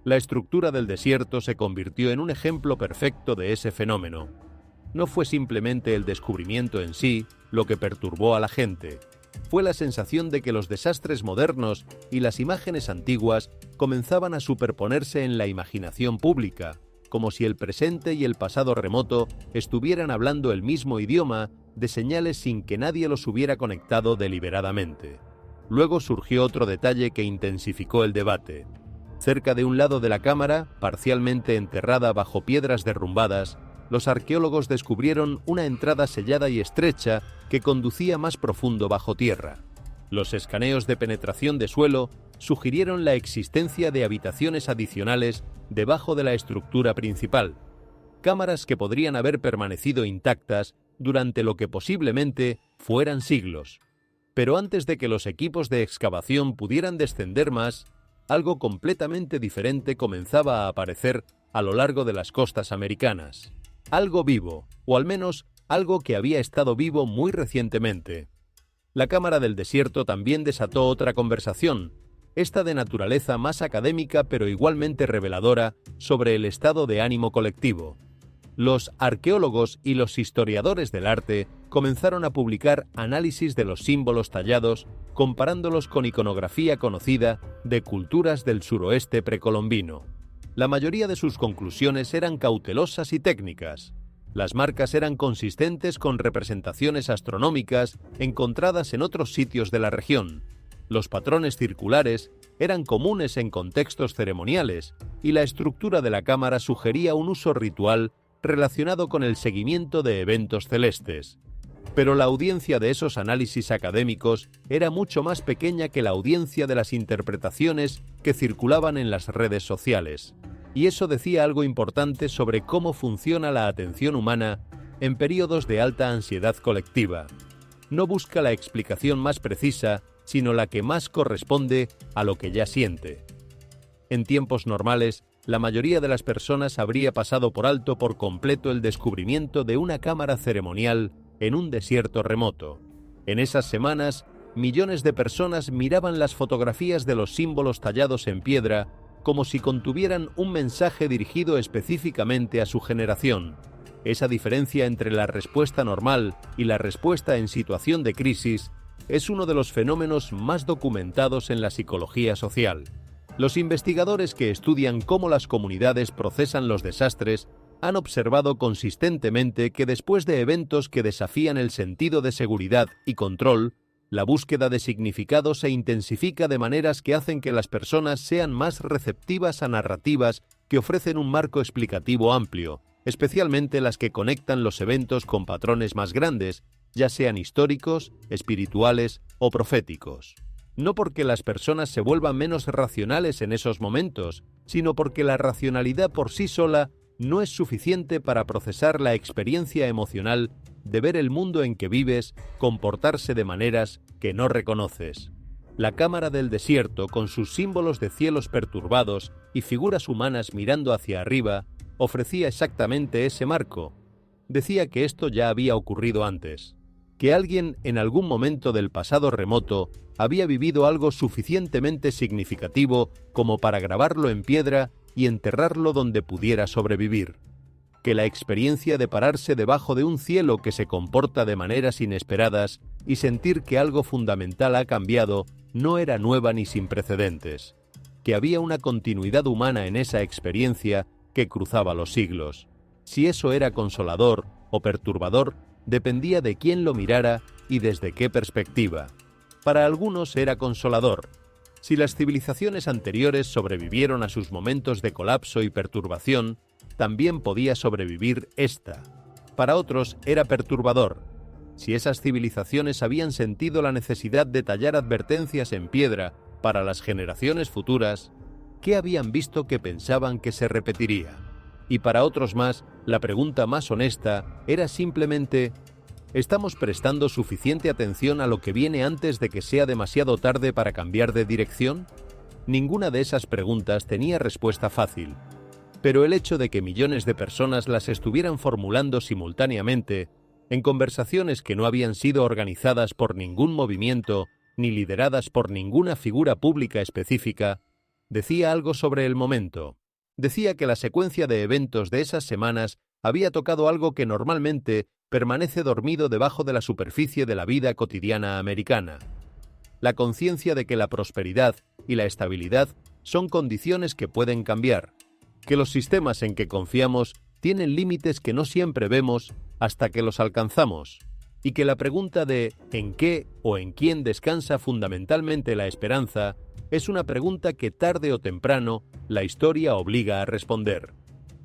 La estructura del desierto se convirtió en un ejemplo perfecto de ese fenómeno. No fue simplemente el descubrimiento en sí lo que perturbó a la gente. Fue la sensación de que los desastres modernos y las imágenes antiguas comenzaban a superponerse en la imaginación pública, como si el presente y el pasado remoto estuvieran hablando el mismo idioma de señales sin que nadie los hubiera conectado deliberadamente. Luego surgió otro detalle que intensificó el debate. Cerca de un lado de la cámara, parcialmente enterrada bajo piedras derrumbadas, los arqueólogos descubrieron una entrada sellada y estrecha que conducía más profundo bajo tierra. Los escaneos de penetración de suelo sugirieron la existencia de habitaciones adicionales debajo de la estructura principal, cámaras que podrían haber permanecido intactas durante lo que posiblemente fueran siglos. Pero antes de que los equipos de excavación pudieran descender más, algo completamente diferente comenzaba a aparecer a lo largo de las costas americanas. Algo vivo, o al menos algo que había estado vivo muy recientemente. La Cámara del Desierto también desató otra conversación, esta de naturaleza más académica pero igualmente reveladora sobre el estado de ánimo colectivo. Los arqueólogos y los historiadores del arte comenzaron a publicar análisis de los símbolos tallados, comparándolos con iconografía conocida de culturas del suroeste precolombino. La mayoría de sus conclusiones eran cautelosas y técnicas. Las marcas eran consistentes con representaciones astronómicas encontradas en otros sitios de la región. Los patrones circulares eran comunes en contextos ceremoniales y la estructura de la cámara sugería un uso ritual relacionado con el seguimiento de eventos celestes. Pero la audiencia de esos análisis académicos era mucho más pequeña que la audiencia de las interpretaciones que circulaban en las redes sociales. Y eso decía algo importante sobre cómo funciona la atención humana en periodos de alta ansiedad colectiva. No busca la explicación más precisa, sino la que más corresponde a lo que ya siente. En tiempos normales, la mayoría de las personas habría pasado por alto por completo el descubrimiento de una cámara ceremonial en un desierto remoto. En esas semanas, millones de personas miraban las fotografías de los símbolos tallados en piedra como si contuvieran un mensaje dirigido específicamente a su generación. Esa diferencia entre la respuesta normal y la respuesta en situación de crisis es uno de los fenómenos más documentados en la psicología social. Los investigadores que estudian cómo las comunidades procesan los desastres han observado consistentemente que después de eventos que desafían el sentido de seguridad y control, la búsqueda de significado se intensifica de maneras que hacen que las personas sean más receptivas a narrativas que ofrecen un marco explicativo amplio, especialmente las que conectan los eventos con patrones más grandes, ya sean históricos, espirituales o proféticos. No porque las personas se vuelvan menos racionales en esos momentos, sino porque la racionalidad por sí sola no es suficiente para procesar la experiencia emocional de ver el mundo en que vives comportarse de maneras que no reconoces. La cámara del desierto, con sus símbolos de cielos perturbados y figuras humanas mirando hacia arriba, ofrecía exactamente ese marco. Decía que esto ya había ocurrido antes, que alguien en algún momento del pasado remoto había vivido algo suficientemente significativo como para grabarlo en piedra y enterrarlo donde pudiera sobrevivir, que la experiencia de pararse debajo de un cielo que se comporta de maneras inesperadas y sentir que algo fundamental ha cambiado no era nueva ni sin precedentes, que había una continuidad humana en esa experiencia que cruzaba los siglos. Si eso era consolador o perturbador, dependía de quién lo mirara y desde qué perspectiva. Para algunos era consolador. Si las civilizaciones anteriores sobrevivieron a sus momentos de colapso y perturbación, también podía sobrevivir esta. Para otros era perturbador. Si esas civilizaciones habían sentido la necesidad de tallar advertencias en piedra para las generaciones futuras, ¿qué habían visto que pensaban que se repetiría? Y para otros más, la pregunta más honesta era simplemente: ¿estamos prestando suficiente atención a lo que viene antes de que sea demasiado tarde para cambiar de dirección? Ninguna de esas preguntas tenía respuesta fácil, pero el hecho de que millones de personas las estuvieran formulando simultáneamente, en conversaciones que no habían sido organizadas por ningún movimiento ni lideradas por ninguna figura pública específica, decía algo sobre el momento. Decía que la secuencia de eventos de esas semanas había tocado algo que normalmente permanece dormido debajo de la superficie de la vida cotidiana americana. La conciencia de que la prosperidad y la estabilidad son condiciones que pueden cambiar, que los sistemas en que confiamos tienen límites que no siempre vemos hasta que los alcanzamos, y que la pregunta de ¿en qué o en quién descansa fundamentalmente la esperanza? Es una pregunta que tarde o temprano la historia obliga a responder.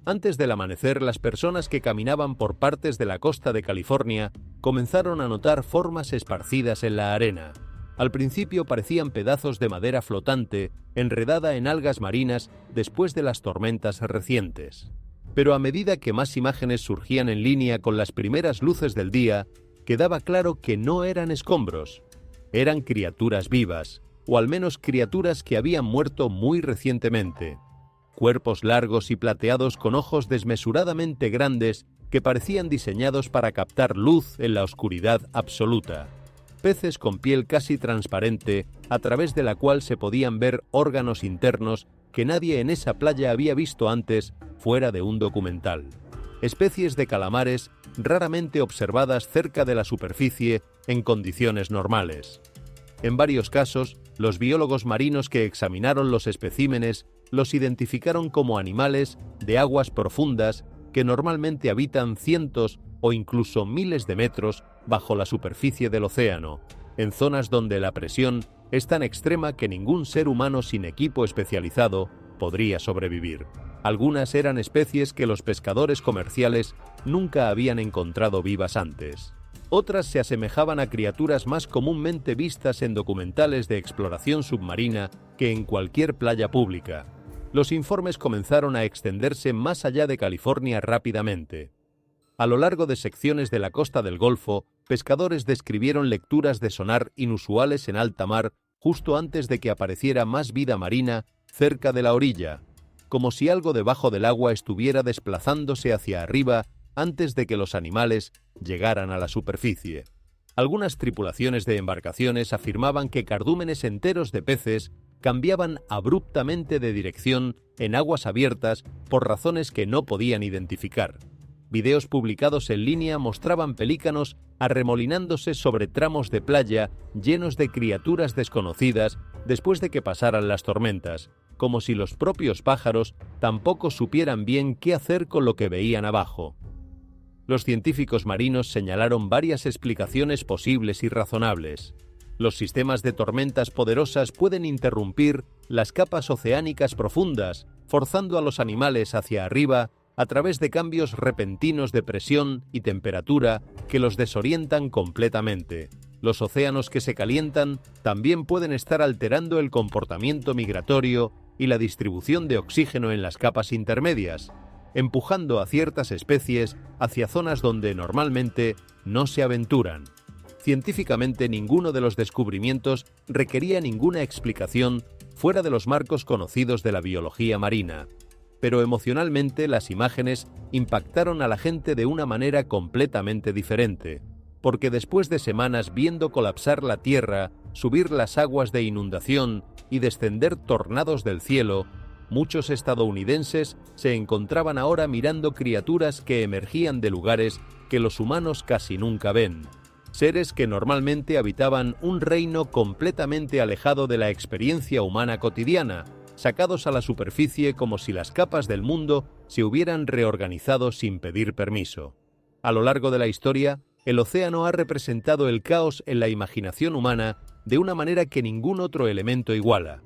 Antes del amanecer, las personas que caminaban por partes de la costa de California comenzaron a notar formas esparcidas en la arena. Al principio parecían pedazos de madera flotante, enredada en algas marinas después de las tormentas recientes. Pero a medida que más imágenes surgían en línea con las primeras luces del día, quedaba claro que no eran escombros, eran criaturas vivas, o al menos criaturas que habían muerto muy recientemente. Cuerpos largos y plateados con ojos desmesuradamente grandes que parecían diseñados para captar luz en la oscuridad absoluta. Peces con piel casi transparente, a través de la cual se podían ver órganos internos que nadie en esa playa había visto antes fuera de un documental. Especies de calamares raramente observadas cerca de la superficie en condiciones normales. En varios casos, los biólogos marinos que examinaron los especímenes los identificaron como animales de aguas profundas que normalmente habitan cientos o incluso miles de metros bajo la superficie del océano, en zonas donde la presión es tan extrema que ningún ser humano sin equipo especializado podría sobrevivir. Algunas eran especies que los pescadores comerciales nunca habían encontrado vivas antes. Otras se asemejaban a criaturas más comúnmente vistas en documentales de exploración submarina que en cualquier playa pública. Los informes comenzaron a extenderse más allá de California rápidamente. A lo largo de secciones de la costa del Golfo, pescadores describieron lecturas de sonar inusuales en alta mar justo antes de que apareciera más vida marina cerca de la orilla, como si algo debajo del agua estuviera desplazándose hacia arriba antes de que los animales llegaran a la superficie. Algunas tripulaciones de embarcaciones afirmaban que cardúmenes enteros de peces cambiaban abruptamente de dirección en aguas abiertas por razones que no podían identificar. Videos publicados en línea mostraban pelícanos arremolinándose sobre tramos de playa llenos de criaturas desconocidas después de que pasaran las tormentas, como si los propios pájaros tampoco supieran bien qué hacer con lo que veían abajo. Los científicos marinos señalaron varias explicaciones posibles y razonables. Los sistemas de tormentas poderosas pueden interrumpir las capas oceánicas profundas, forzando a los animales hacia arriba a través de cambios repentinos de presión y temperatura que los desorientan completamente. Los océanos que se calientan también pueden estar alterando el comportamiento migratorio y la distribución de oxígeno en las capas intermedias, empujando a ciertas especies hacia zonas donde normalmente no se aventuran. Científicamente, ninguno de los descubrimientos requería ninguna explicación fuera de los marcos conocidos de la biología marina, pero emocionalmente las imágenes impactaron a la gente de una manera completamente diferente, porque después de semanas viendo colapsar la tierra, subir las aguas de inundación y descender tornados del cielo, muchos estadounidenses se encontraban ahora mirando criaturas que emergían de lugares que los humanos casi nunca ven. Seres que normalmente habitaban un reino completamente alejado de la experiencia humana cotidiana, sacados a la superficie como si las capas del mundo se hubieran reorganizado sin pedir permiso. A lo largo de la historia, el océano ha representado el caos en la imaginación humana de una manera que ningún otro elemento iguala.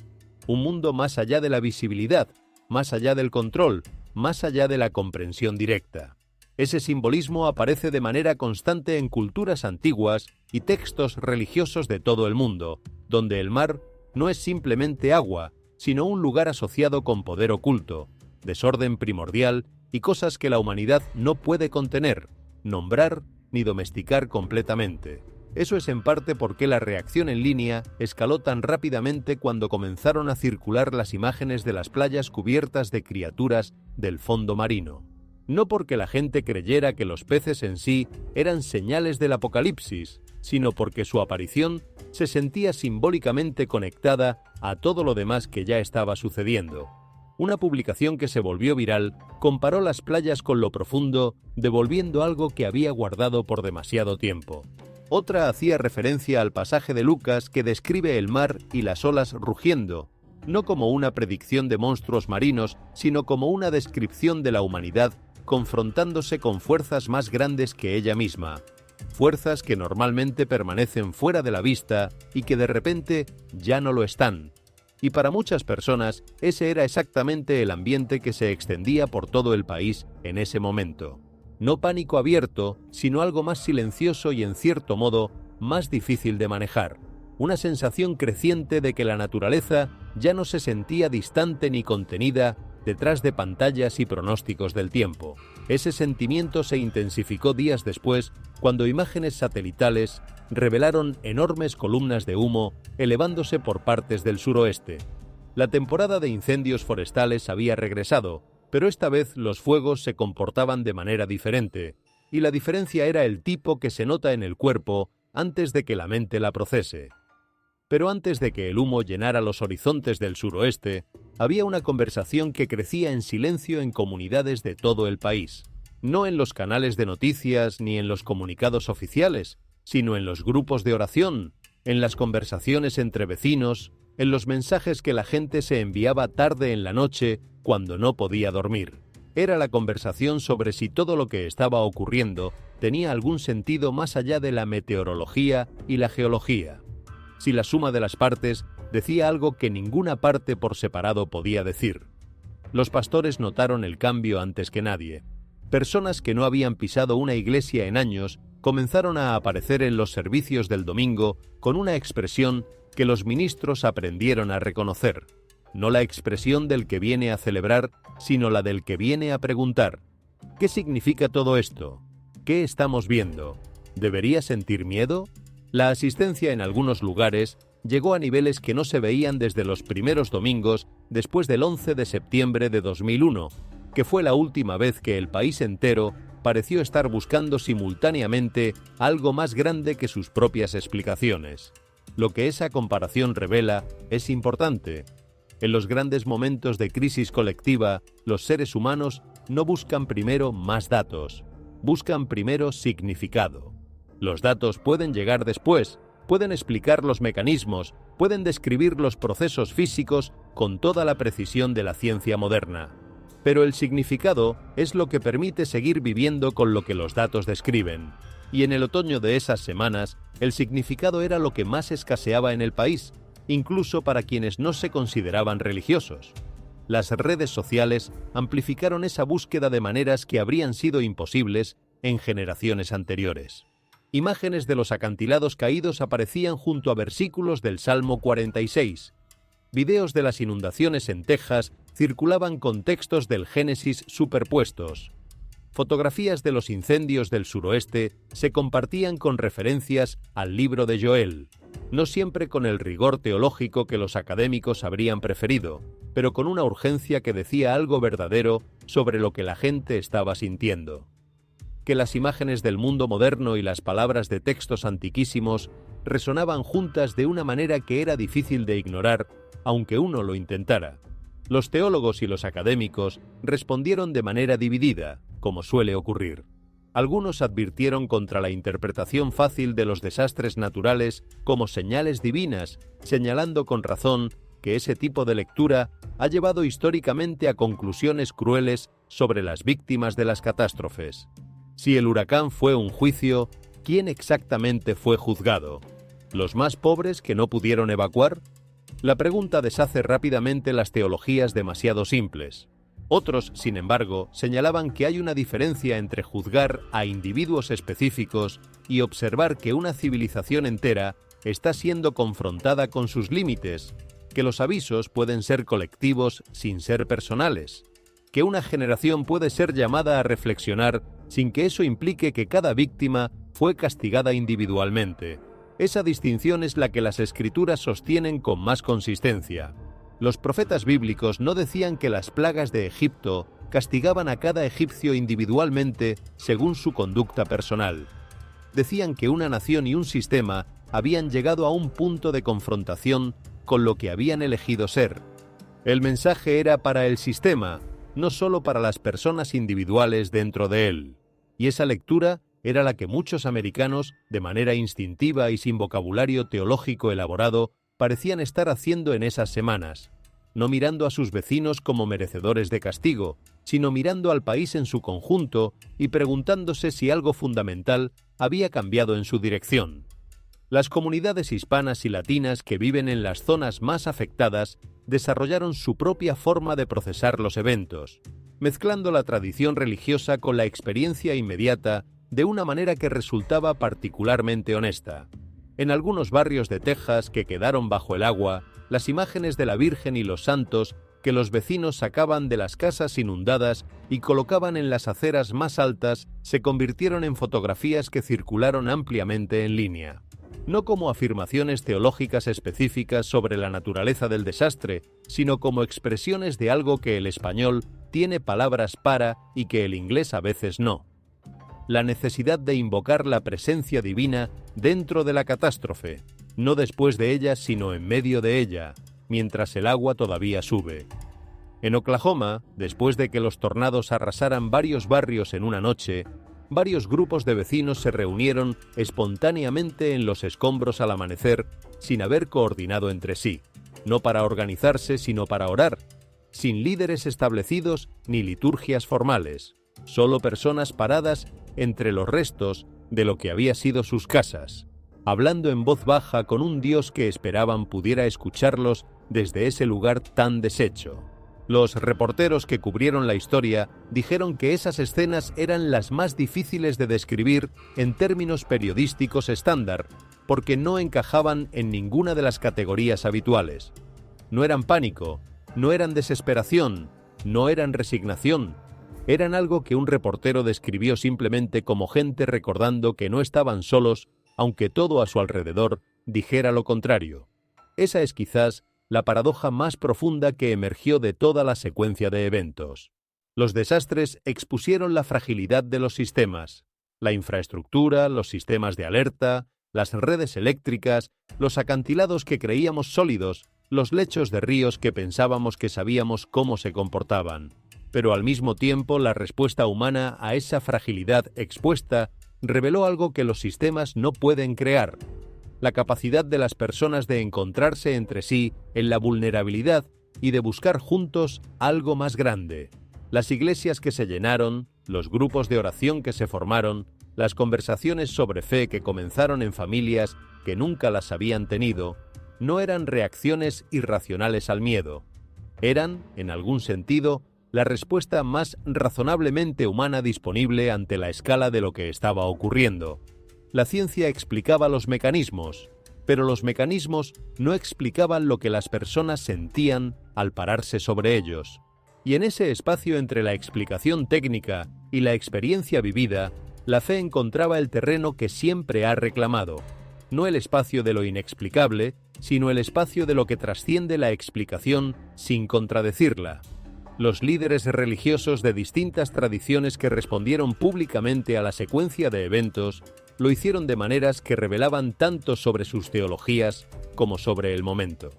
Un mundo más allá de la visibilidad, más allá del control, más allá de la comprensión directa. Ese simbolismo aparece de manera constante en culturas antiguas y textos religiosos de todo el mundo, donde el mar no es simplemente agua, sino un lugar asociado con poder oculto, desorden primordial y cosas que la humanidad no puede contener, nombrar ni domesticar completamente. Eso es en parte por qué la reacción en línea escaló tan rápidamente cuando comenzaron a circular las imágenes de las playas cubiertas de criaturas del fondo marino. No porque la gente creyera que los peces en sí eran señales del apocalipsis, sino porque su aparición se sentía simbólicamente conectada a todo lo demás que ya estaba sucediendo. Una publicación que se volvió viral comparó las playas con lo profundo, devolviendo algo que había guardado por demasiado tiempo. Otra hacía referencia al pasaje de Lucas que describe el mar y las olas rugiendo, no como una predicción de monstruos marinos, sino como una descripción de la humanidad confrontándose con fuerzas más grandes que ella misma, fuerzas que normalmente permanecen fuera de la vista y que de repente ya no lo están. Y para muchas personas ese era exactamente el ambiente que se extendía por todo el país en ese momento. No pánico abierto, sino algo más silencioso y en cierto modo más difícil de manejar. Una sensación creciente de que la naturaleza ya no se sentía distante ni contenida detrás de pantallas y pronósticos del tiempo. Ese sentimiento se intensificó días después cuando imágenes satelitales revelaron enormes columnas de humo elevándose por partes del suroeste. La temporada de incendios forestales había regresado, pero esta vez los fuegos se comportaban de manera diferente, y la diferencia era el tipo que se nota en el cuerpo antes de que la mente la procese. Pero antes de que el humo llenara los horizontes del suroeste, había una conversación que crecía en silencio en comunidades de todo el país. No en los canales de noticias ni en los comunicados oficiales, sino en los grupos de oración, en las conversaciones entre vecinos, en los mensajes que la gente se enviaba tarde en la noche cuando no podía dormir. Era la conversación sobre si todo lo que estaba ocurriendo tenía algún sentido más allá de la meteorología y la geología. Si la suma de las partes decía algo que ninguna parte por separado podía decir. Los pastores notaron el cambio antes que nadie. Personas que no habían pisado una iglesia en años comenzaron a aparecer en los servicios del domingo con una expresión que los ministros aprendieron a reconocer. No la expresión del que viene a celebrar, sino la del que viene a preguntar. ¿Qué significa todo esto? ¿Qué estamos viendo? ¿Debería sentir miedo? La asistencia en algunos lugares llegó a niveles que no se veían desde los primeros domingos después del 11 de septiembre de 2001, que fue la última vez que el país entero pareció estar buscando simultáneamente algo más grande que sus propias explicaciones. Lo que esa comparación revela es importante. En los grandes momentos de crisis colectiva, los seres humanos no buscan primero más datos, buscan primero significado. Los datos pueden llegar después, pueden explicar los mecanismos, pueden describir los procesos físicos con toda la precisión de la ciencia moderna. Pero el significado es lo que permite seguir viviendo con lo que los datos describen. Y en el otoño de esas semanas, el significado era lo que más escaseaba en el país, incluso para quienes no se consideraban religiosos. Las redes sociales amplificaron esa búsqueda de maneras que habrían sido imposibles en generaciones anteriores. Imágenes de los acantilados caídos aparecían junto a versículos del Salmo 46. Videos de las inundaciones en Texas circulaban con textos del Génesis superpuestos. Fotografías de los incendios del suroeste se compartían con referencias al libro de Joel, no siempre con el rigor teológico que los académicos habrían preferido, pero con una urgencia que decía algo verdadero sobre lo que la gente estaba sintiendo. Que las imágenes del mundo moderno y las palabras de textos antiquísimos resonaban juntas de una manera que era difícil de ignorar, aunque uno lo intentara. Los teólogos y los académicos respondieron de manera dividida, como suele ocurrir. Algunos advirtieron contra la interpretación fácil de los desastres naturales como señales divinas, señalando con razón que ese tipo de lectura ha llevado históricamente a conclusiones crueles sobre las víctimas de las catástrofes. Si el huracán fue un juicio, ¿quién exactamente fue juzgado? ¿Los más pobres que no pudieron evacuar? La pregunta deshace rápidamente las teologías demasiado simples. Otros, sin embargo, señalaban que hay una diferencia entre juzgar a individuos específicos y observar que una civilización entera está siendo confrontada con sus límites, que los avisos pueden ser colectivos sin ser personales, que una generación puede ser llamada a reflexionar sin que eso implique que cada víctima fue castigada individualmente. Esa distinción es la que las Escrituras sostienen con más consistencia. Los profetas bíblicos no decían que las plagas de Egipto castigaban a cada egipcio individualmente según su conducta personal. Decían que una nación y un sistema habían llegado a un punto de confrontación con lo que habían elegido ser. El mensaje era para el sistema, no solo para las personas individuales dentro de él. Y esa lectura era la que muchos americanos, de manera instintiva y sin vocabulario teológico elaborado, parecían estar haciendo en esas semanas, no mirando a sus vecinos como merecedores de castigo, sino mirando al país en su conjunto y preguntándose si algo fundamental había cambiado en su dirección. Las comunidades hispanas y latinas que viven en las zonas más afectadas desarrollaron su propia forma de procesar los eventos, mezclando la tradición religiosa con la experiencia inmediata de una manera que resultaba particularmente honesta. En algunos barrios de Texas que quedaron bajo el agua, las imágenes de la Virgen y los santos que los vecinos sacaban de las casas inundadas y colocaban en las aceras más altas se convirtieron en fotografías que circularon ampliamente en línea. No como afirmaciones teológicas específicas sobre la naturaleza del desastre, sino como expresiones de algo que el español tiene palabras para y que el inglés a veces no. La necesidad de invocar la presencia divina dentro de la catástrofe, no después de ella sino en medio de ella, mientras el agua todavía sube. En Oklahoma, después de que los tornados arrasaran varios barrios en una noche, varios grupos de vecinos se reunieron espontáneamente en los escombros al amanecer sin haber coordinado entre sí, no para organizarse sino para orar, sin líderes establecidos ni liturgias formales, solo personas paradas entre los restos de lo que había sido sus casas, hablando en voz baja con un Dios que esperaban pudiera escucharlos desde ese lugar tan deshecho. Los reporteros que cubrieron la historia dijeron que esas escenas eran las más difíciles de describir en términos periodísticos estándar, porque no encajaban en ninguna de las categorías habituales. No eran pánico, no eran desesperación, no eran resignación. Eran algo que un reportero describió simplemente como gente recordando que no estaban solos, aunque todo a su alrededor dijera lo contrario. Esa es quizás la paradoja más profunda que emergió de toda la secuencia de eventos. Los desastres expusieron la fragilidad de los sistemas, la infraestructura, los sistemas de alerta, las redes eléctricas, los acantilados que creíamos sólidos, los lechos de ríos que pensábamos que sabíamos cómo se comportaban. Pero al mismo tiempo la respuesta humana a esa fragilidad expuesta reveló algo que los sistemas no pueden crear: la capacidad de las personas de encontrarse entre sí en la vulnerabilidad y de buscar juntos algo más grande. Las iglesias que se llenaron, los grupos de oración que se formaron, las conversaciones sobre fe que comenzaron en familias que nunca las habían tenido, no eran reacciones irracionales al miedo. Eran, en algún sentido, la respuesta más razonablemente humana disponible ante la escala de lo que estaba ocurriendo. La ciencia explicaba los mecanismos, pero los mecanismos no explicaban lo que las personas sentían al pararse sobre ellos. Y en ese espacio entre la explicación técnica y la experiencia vivida, la fe encontraba el terreno que siempre ha reclamado, no el espacio de lo inexplicable, sino el espacio de lo que trasciende la explicación sin contradecirla. Los líderes religiosos de distintas tradiciones que respondieron públicamente a la secuencia de eventos lo hicieron de maneras que revelaban tanto sobre sus teologías como sobre el momento.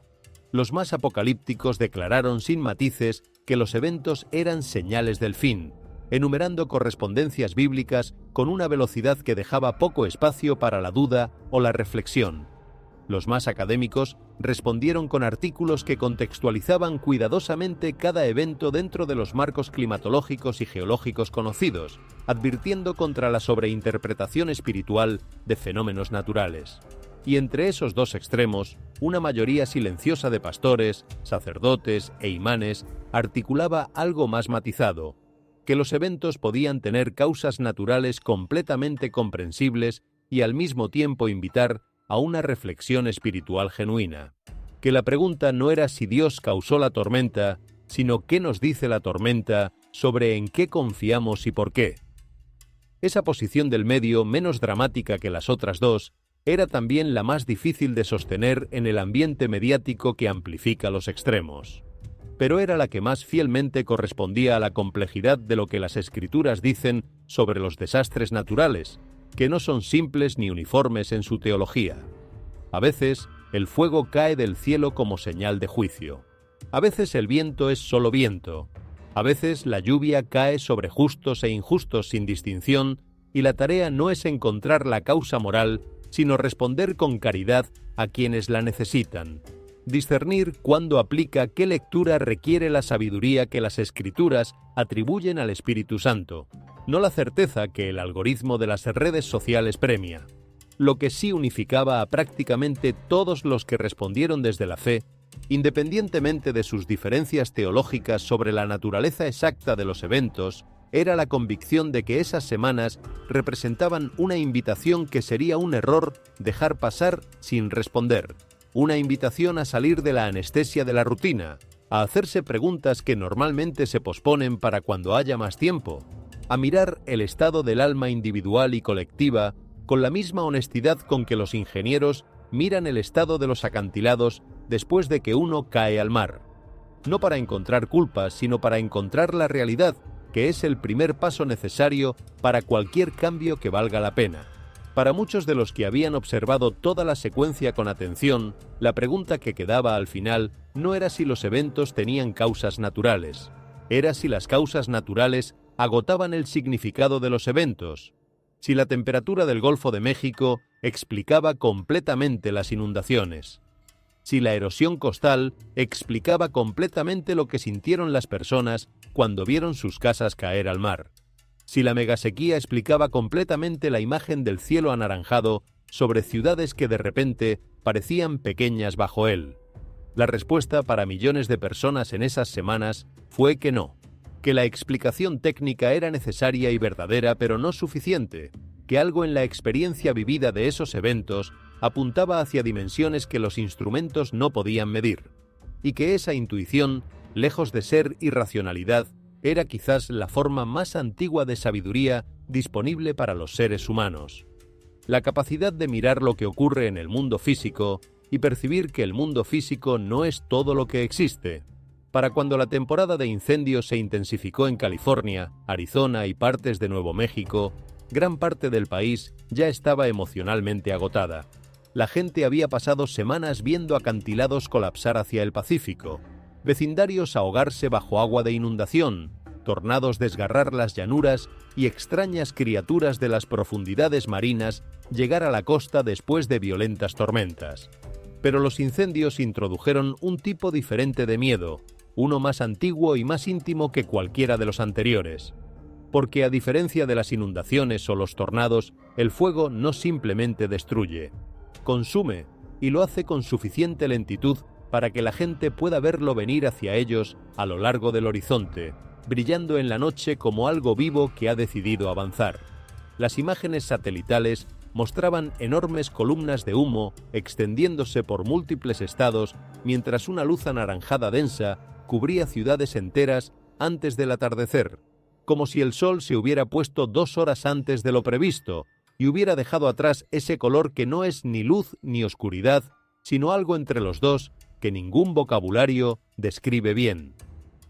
Los más apocalípticos declararon sin matices que los eventos eran señales del fin, enumerando correspondencias bíblicas con una velocidad que dejaba poco espacio para la duda o la reflexión. Los más académicos respondieron con artículos que contextualizaban cuidadosamente cada evento dentro de los marcos climatológicos y geológicos conocidos, advirtiendo contra la sobreinterpretación espiritual de fenómenos naturales. Y entre esos dos extremos, una mayoría silenciosa de pastores, sacerdotes e imanes articulaba algo más matizado, que los eventos podían tener causas naturales completamente comprensibles y al mismo tiempo invitar a una reflexión espiritual genuina. Que la pregunta no era si Dios causó la tormenta, sino qué nos dice la tormenta sobre en qué confiamos y por qué. Esa posición del medio, menos dramática que las otras dos, era también la más difícil de sostener en el ambiente mediático que amplifica los extremos. Pero era la que más fielmente correspondía a la complejidad de lo que las Escrituras dicen sobre los desastres naturales, que no son simples ni uniformes en su teología. A veces, el fuego cae del cielo como señal de juicio. A veces el viento es solo viento. A veces la lluvia cae sobre justos e injustos sin distinción, y la tarea no es encontrar la causa moral, sino responder con caridad a quienes la necesitan. Discernir cuándo aplica qué lectura requiere la sabiduría que las Escrituras atribuyen al Espíritu Santo, no la certeza que el algoritmo de las redes sociales premia. Lo que sí unificaba a prácticamente todos los que respondieron desde la fe, independientemente de sus diferencias teológicas sobre la naturaleza exacta de los eventos, era la convicción de que esas semanas representaban una invitación que sería un error dejar pasar sin responder, una invitación a salir de la anestesia de la rutina, a hacerse preguntas que normalmente se posponen para cuando haya más tiempo, a mirar el estado del alma individual y colectiva con la misma honestidad con que los ingenieros miran el estado de los acantilados después de que uno cae al mar. No para encontrar culpas, sino para encontrar la realidad, que es el primer paso necesario para cualquier cambio que valga la pena. Para muchos de los que habían observado toda la secuencia con atención, la pregunta que quedaba al final no era si los eventos tenían causas naturales, era si las causas naturales agotaban el significado de los eventos, si la temperatura del Golfo de México explicaba completamente las inundaciones, si la erosión costal explicaba completamente lo que sintieron las personas cuando vieron sus casas caer al mar, si la megasequía explicaba completamente la imagen del cielo anaranjado sobre ciudades que de repente parecían pequeñas bajo él. La respuesta para millones de personas en esas semanas fue que no, que la explicación técnica era necesaria y verdadera, pero no suficiente, que algo en la experiencia vivida de esos eventos apuntaba hacia dimensiones que los instrumentos no podían medir, y que esa intuición, lejos de ser irracionalidad, era quizás la forma más antigua de sabiduría disponible para los seres humanos. La capacidad de mirar lo que ocurre en el mundo físico y percibir que el mundo físico no es todo lo que existe. Para cuando la temporada de incendios se intensificó en California, Arizona y partes de Nuevo México, gran parte del país ya estaba emocionalmente agotada. La gente había pasado semanas viendo acantilados colapsar hacia el Pacífico, vecindarios ahogarse bajo agua de inundación, tornados desgarrar las llanuras y extrañas criaturas de las profundidades marinas llegar a la costa después de violentas tormentas. Pero los incendios introdujeron un tipo diferente de miedo, uno más antiguo y más íntimo que cualquiera de los anteriores. Porque a diferencia de las inundaciones o los tornados, el fuego no simplemente destruye, consume, y lo hace con suficiente lentitud para que la gente pueda verlo venir hacia ellos a lo largo del horizonte, brillando en la noche como algo vivo que ha decidido avanzar. Las imágenes satelitales mostraban enormes columnas de humo extendiéndose por múltiples estados mientras una luz anaranjada densa cubría ciudades enteras antes del atardecer, como si el sol se hubiera puesto 2 horas antes de lo previsto y hubiera dejado atrás ese color que no es ni luz ni oscuridad, sino algo entre los dos que ningún vocabulario describe bien.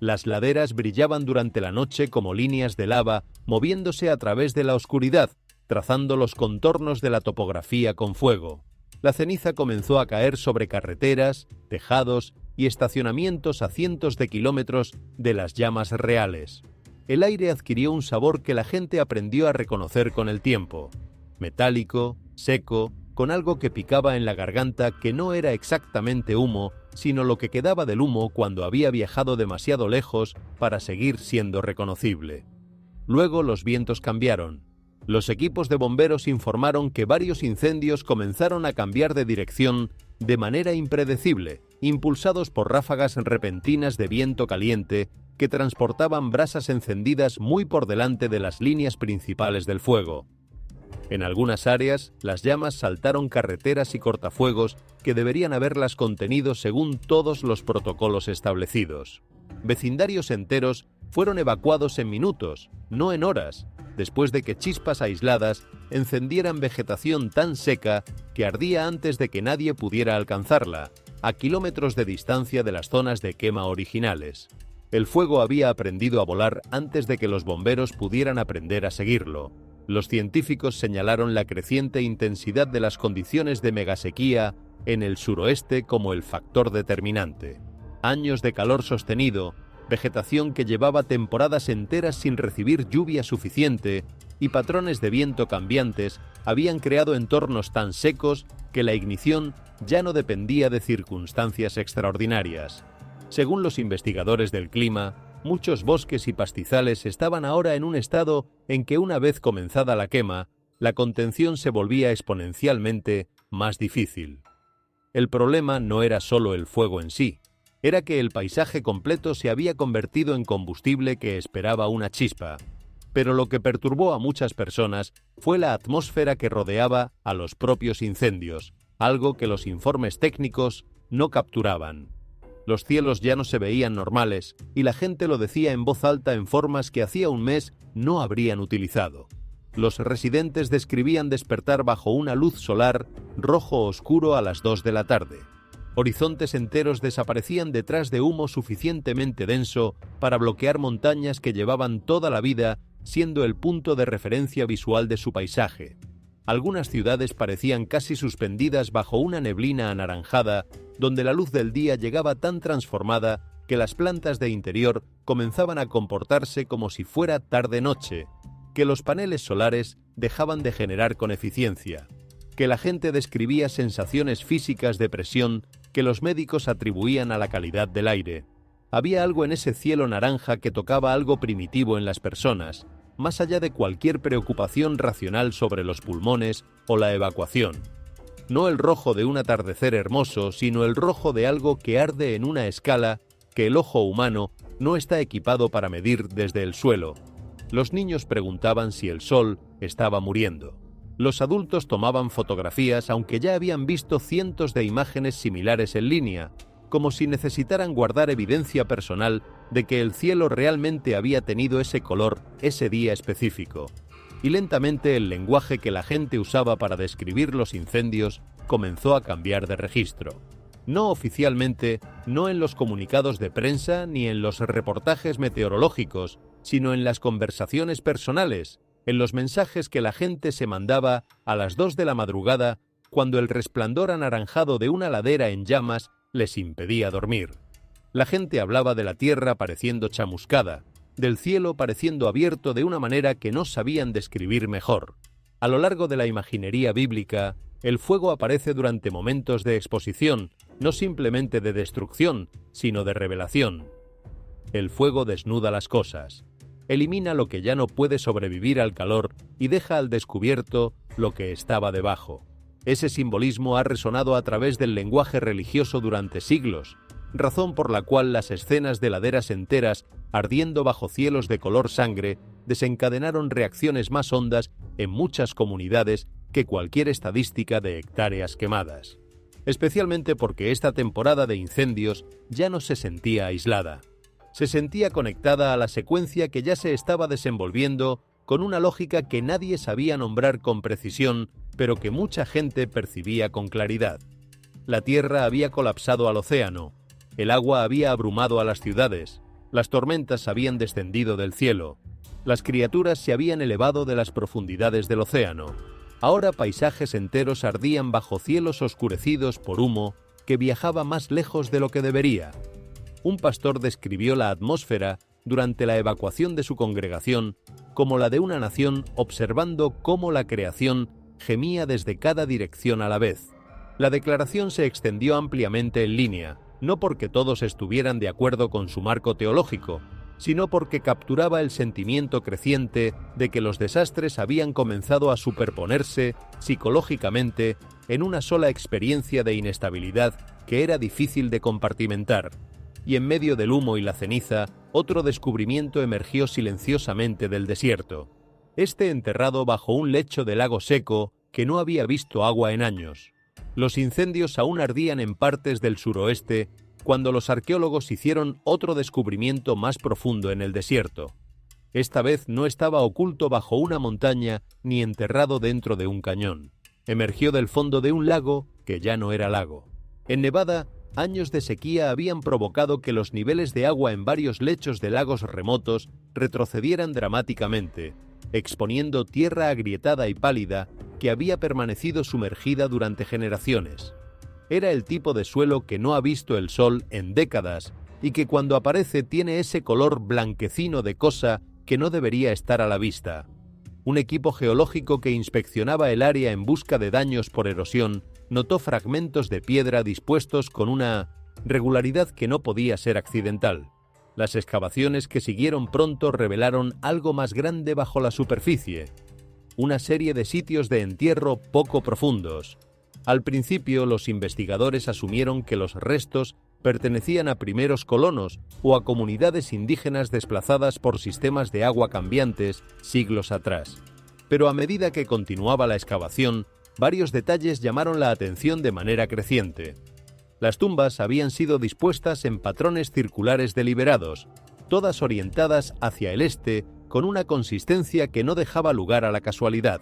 Las laderas brillaban durante la noche como líneas de lava moviéndose a través de la oscuridad, trazando los contornos de la topografía con fuego. La ceniza comenzó a caer sobre carreteras, tejados y estacionamientos a cientos de kilómetros de las llamas reales. El aire adquirió un sabor que la gente aprendió a reconocer con el tiempo. Metálico, seco, con algo que picaba en la garganta que no era exactamente humo, sino lo que quedaba del humo cuando había viajado demasiado lejos para seguir siendo reconocible. Luego los vientos cambiaron. Los equipos de bomberos informaron que varios incendios comenzaron a cambiar de dirección de manera impredecible, impulsados por ráfagas repentinas de viento caliente que transportaban brasas encendidas muy por delante de las líneas principales del fuego. En algunas áreas, las llamas saltaron carreteras y cortafuegos que deberían haberlas contenido según todos los protocolos establecidos. Vecindarios enteros fueron evacuados en minutos, no en horas, después de que chispas aisladas encendieran vegetación tan seca que ardía antes de que nadie pudiera alcanzarla, a kilómetros de distancia de las zonas de quema originales. El fuego había aprendido a volar antes de que los bomberos pudieran aprender a seguirlo. Los científicos señalaron la creciente intensidad de las condiciones de megasequía en el suroeste como el factor determinante. Años de calor sostenido, vegetación que llevaba temporadas enteras sin recibir lluvia suficiente y patrones de viento cambiantes habían creado entornos tan secos que la ignición ya no dependía de circunstancias extraordinarias. Según los investigadores del clima, muchos bosques y pastizales estaban ahora en un estado en que una vez comenzada la quema, la contención se volvía exponencialmente más difícil. El problema no era solo el fuego en sí, era que el paisaje completo se había convertido en combustible que esperaba una chispa. Pero lo que perturbó a muchas personas fue la atmósfera que rodeaba a los propios incendios, algo que los informes técnicos no capturaban. Los cielos ya no se veían normales y la gente lo decía en voz alta en formas que hacía un mes no habrían utilizado. Los residentes describían despertar bajo una luz solar rojo oscuro a las 2 de la tarde. Horizontes enteros desaparecían detrás de humo suficientemente denso para bloquear montañas que llevaban toda la vida siendo el punto de referencia visual de su paisaje. Algunas ciudades parecían casi suspendidas bajo una neblina anaranjada, donde la luz del día llegaba tan transformada que las plantas de interior comenzaban a comportarse como si fuera tarde-noche, que los paneles solares dejaban de generar con eficiencia, que la gente describía sensaciones físicas de presión que los médicos atribuían a la calidad del aire. Había algo en ese cielo naranja que tocaba algo primitivo en las personas, más allá de cualquier preocupación racional sobre los pulmones o la evacuación. No el rojo de un atardecer hermoso, sino el rojo de algo que arde en una escala que el ojo humano no está equipado para medir desde el suelo. Los niños preguntaban si el sol estaba muriendo. Los adultos tomaban fotografías aunque ya habían visto cientos de imágenes similares en línea, como si necesitaran guardar evidencia personal de que el cielo realmente había tenido ese color ese día específico. Y lentamente el lenguaje que la gente usaba para describir los incendios comenzó a cambiar de registro. No oficialmente, no en los comunicados de prensa ni en los reportajes meteorológicos, sino en las conversaciones personales, en los mensajes que la gente se mandaba a las 2 de la madrugada cuando el resplandor anaranjado de una ladera en llamas les impedía dormir. La gente hablaba de la tierra pareciendo chamuscada, del cielo pareciendo abierto de una manera que no sabían describir mejor. A lo largo de la imaginería bíblica, el fuego aparece durante momentos de exposición, no simplemente de destrucción, sino de revelación. El fuego desnuda las cosas, elimina lo que ya no puede sobrevivir al calor y deja al descubierto lo que estaba debajo. Ese simbolismo ha resonado a través del lenguaje religioso durante siglos, razón por la cual las escenas de laderas enteras ardiendo bajo cielos de color sangre desencadenaron reacciones más hondas en muchas comunidades que cualquier estadística de hectáreas quemadas, especialmente porque esta temporada de incendios ya no se sentía aislada. Se sentía conectada a la secuencia que ya se estaba desenvolviendo con una lógica que nadie sabía nombrar con precisión, pero que mucha gente percibía con claridad. La Tierra había colapsado al océano, el agua había abrumado a las ciudades, las tormentas habían descendido del cielo, las criaturas se habían elevado de las profundidades del océano. Ahora paisajes enteros ardían bajo cielos oscurecidos por humo que viajaba más lejos de lo que debería. Un pastor describió la atmósfera durante la evacuación de su congregación como la de una nación observando cómo la creación gemía desde cada dirección a la vez. La declaración se extendió ampliamente en línea, no porque todos estuvieran de acuerdo con su marco teológico, sino porque capturaba el sentimiento creciente de que los desastres habían comenzado a superponerse psicológicamente en una sola experiencia de inestabilidad que era difícil de compartimentar. Y en medio del humo y la ceniza, otro descubrimiento emergió silenciosamente del desierto. Este enterrado bajo un lecho de lago seco que no había visto agua en años. Los incendios aún ardían en partes del suroeste cuando los arqueólogos hicieron otro descubrimiento más profundo en el desierto. Esta vez no estaba oculto bajo una montaña ni enterrado dentro de un cañón. Emergió del fondo de un lago que ya no era lago. En Nevada, años de sequía habían provocado que los niveles de agua en varios lechos de lagos remotos retrocedieran dramáticamente, exponiendo tierra agrietada y pálida que había permanecido sumergida durante generaciones. Era el tipo de suelo que no ha visto el sol en décadas y que cuando aparece tiene ese color blanquecino de cosa que no debería estar a la vista. Un equipo geológico que inspeccionaba el área en busca de daños por erosión notó fragmentos de piedra dispuestos con una regularidad que no podía ser accidental. Las excavaciones que siguieron pronto revelaron algo más grande bajo la superficie, una serie de sitios de entierro poco profundos. Al principio, los investigadores asumieron que los restos pertenecían a primeros colonos o a comunidades indígenas desplazadas por sistemas de agua cambiantes siglos atrás. Pero a medida que continuaba la excavación, varios detalles llamaron la atención de manera creciente. Las tumbas habían sido dispuestas en patrones circulares deliberados, todas orientadas hacia el este con una consistencia que no dejaba lugar a la casualidad.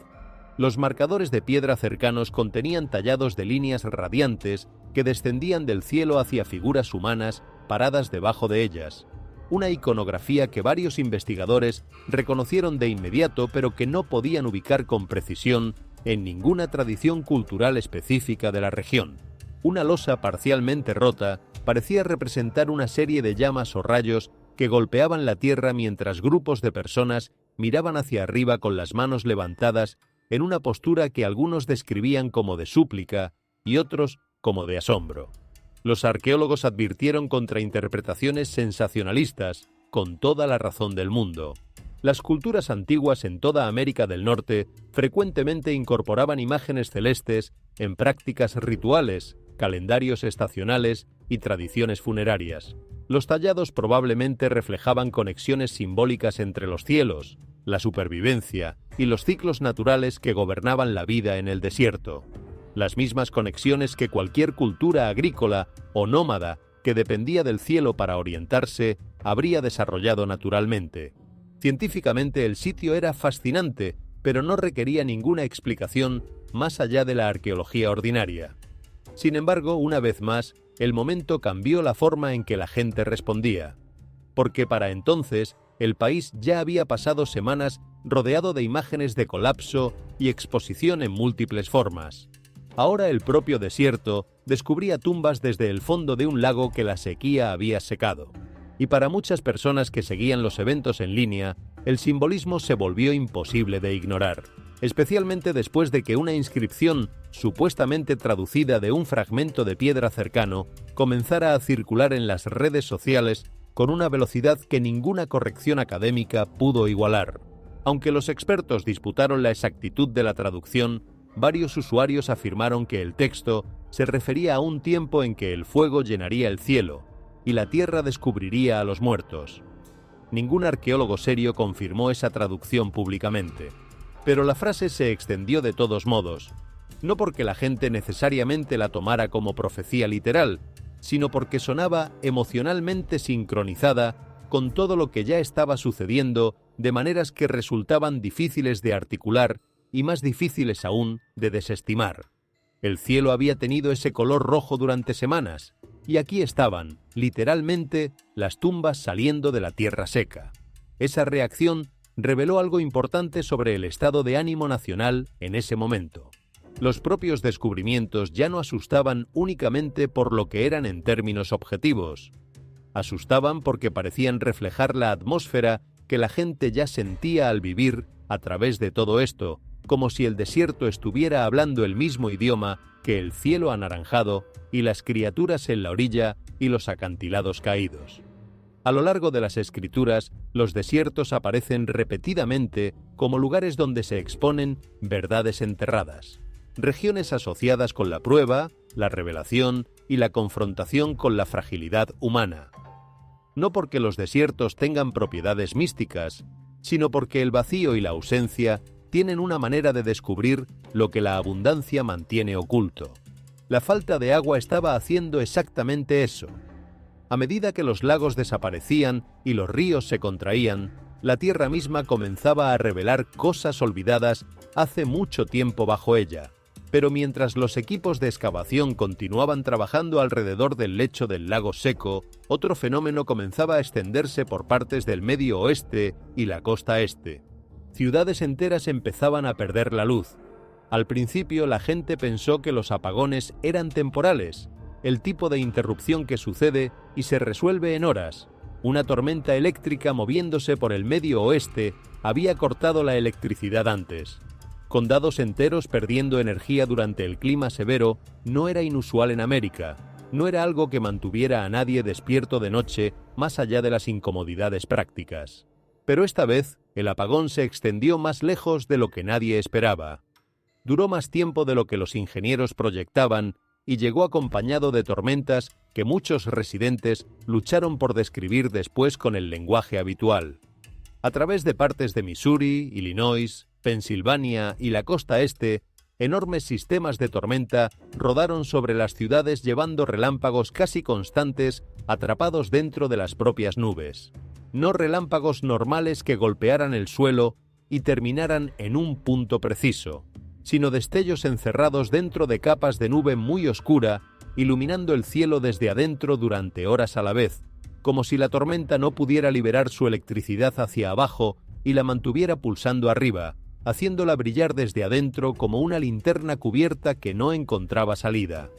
Los marcadores de piedra cercanos contenían tallados de líneas radiantes que descendían del cielo hacia figuras humanas paradas debajo de ellas. Una iconografía que varios investigadores reconocieron de inmediato, pero que no podían ubicar con precisión en ninguna tradición cultural específica de la región. Una losa parcialmente rota parecía representar una serie de llamas o rayos que golpeaban la tierra mientras grupos de personas miraban hacia arriba con las manos levantadas en una postura que algunos describían como de súplica y otros como de asombro. Los arqueólogos advirtieron contra interpretaciones sensacionalistas, con toda la razón del mundo. Las culturas antiguas en toda América del Norte frecuentemente incorporaban imágenes celestes en prácticas rituales, calendarios estacionales y tradiciones funerarias. Los tallados probablemente reflejaban conexiones simbólicas entre los cielos, la supervivencia y los ciclos naturales que gobernaban la vida en el desierto. Las mismas conexiones que cualquier cultura agrícola o nómada que dependía del cielo para orientarse habría desarrollado naturalmente. Científicamente el sitio era fascinante, pero no requería ninguna explicación más allá de la arqueología ordinaria. Sin embargo, una vez más, el momento cambió la forma en que la gente respondía, porque para entonces el país ya había pasado semanas rodeado de imágenes de colapso y exposición en múltiples formas. Ahora el propio desierto descubría tumbas desde el fondo de un lago que la sequía había secado. Y para muchas personas que seguían los eventos en línea, el simbolismo se volvió imposible de ignorar, especialmente después de que una inscripción supuestamente traducida de un fragmento de piedra cercano comenzara a circular en las redes sociales con una velocidad que ninguna corrección académica pudo igualar. Aunque los expertos disputaron la exactitud de la traducción, varios usuarios afirmaron que el texto se refería a un tiempo en que el fuego llenaría el cielo y la tierra descubriría a los muertos. Ningún arqueólogo serio confirmó esa traducción públicamente. Pero la frase se extendió de todos modos, no porque la gente necesariamente la tomara como profecía literal, sino porque sonaba emocionalmente sincronizada con todo lo que ya estaba sucediendo de maneras que resultaban difíciles de articular y más difíciles aún de desestimar. El cielo había tenido ese color rojo durante semanas, y aquí estaban, literalmente, las tumbas saliendo de la tierra seca. Esa reacción reveló algo importante sobre el estado de ánimo nacional en ese momento. Los propios descubrimientos ya no asustaban únicamente por lo que eran en términos objetivos. Asustaban porque parecían reflejar la atmósfera que la gente ya sentía al vivir a través de todo esto, como si el desierto estuviera hablando el mismo idioma que el cielo anaranjado y las criaturas en la orilla y los acantilados caídos. A lo largo de las escrituras, los desiertos aparecen repetidamente como lugares donde se exponen verdades enterradas, regiones asociadas con la prueba, la revelación y la confrontación con la fragilidad humana. No porque los desiertos tengan propiedades místicas, sino porque el vacío y la ausencia tienen una manera de descubrir lo que la abundancia mantiene oculto. La falta de agua estaba haciendo exactamente eso. A medida que los lagos desaparecían y los ríos se contraían, la tierra misma comenzaba a revelar cosas olvidadas hace mucho tiempo bajo ella. Pero mientras los equipos de excavación continuaban trabajando alrededor del lecho del lago seco, otro fenómeno comenzaba a extenderse por partes del medio oeste y la costa este. Ciudades enteras empezaban a perder la luz. Al principio la gente pensó que los apagones eran temporales, el tipo de interrupción que sucede y se resuelve en horas. Una tormenta eléctrica moviéndose por el medio oeste había cortado la electricidad antes. Condados enteros perdiendo energía durante el clima severo no era inusual en América, no era algo que mantuviera a nadie despierto de noche más allá de las incomodidades prácticas. Pero esta vez el apagón se extendió más lejos de lo que nadie esperaba. Duró más tiempo de lo que los ingenieros proyectaban y llegó acompañado de tormentas que muchos residentes lucharon por describir después con el lenguaje habitual. A través de partes de Missouri, Illinois, Pensilvania y la costa este, enormes sistemas de tormenta rodaron sobre las ciudades llevando relámpagos casi constantes atrapados dentro de las propias nubes. No relámpagos normales que golpearan el suelo y terminaran en un punto preciso, sino destellos encerrados dentro de capas de nube muy oscura, iluminando el cielo desde adentro durante horas a la vez, como si la tormenta no pudiera liberar su electricidad hacia abajo y la mantuviera pulsando arriba, haciéndola brillar desde adentro como una linterna cubierta que no encontraba salida.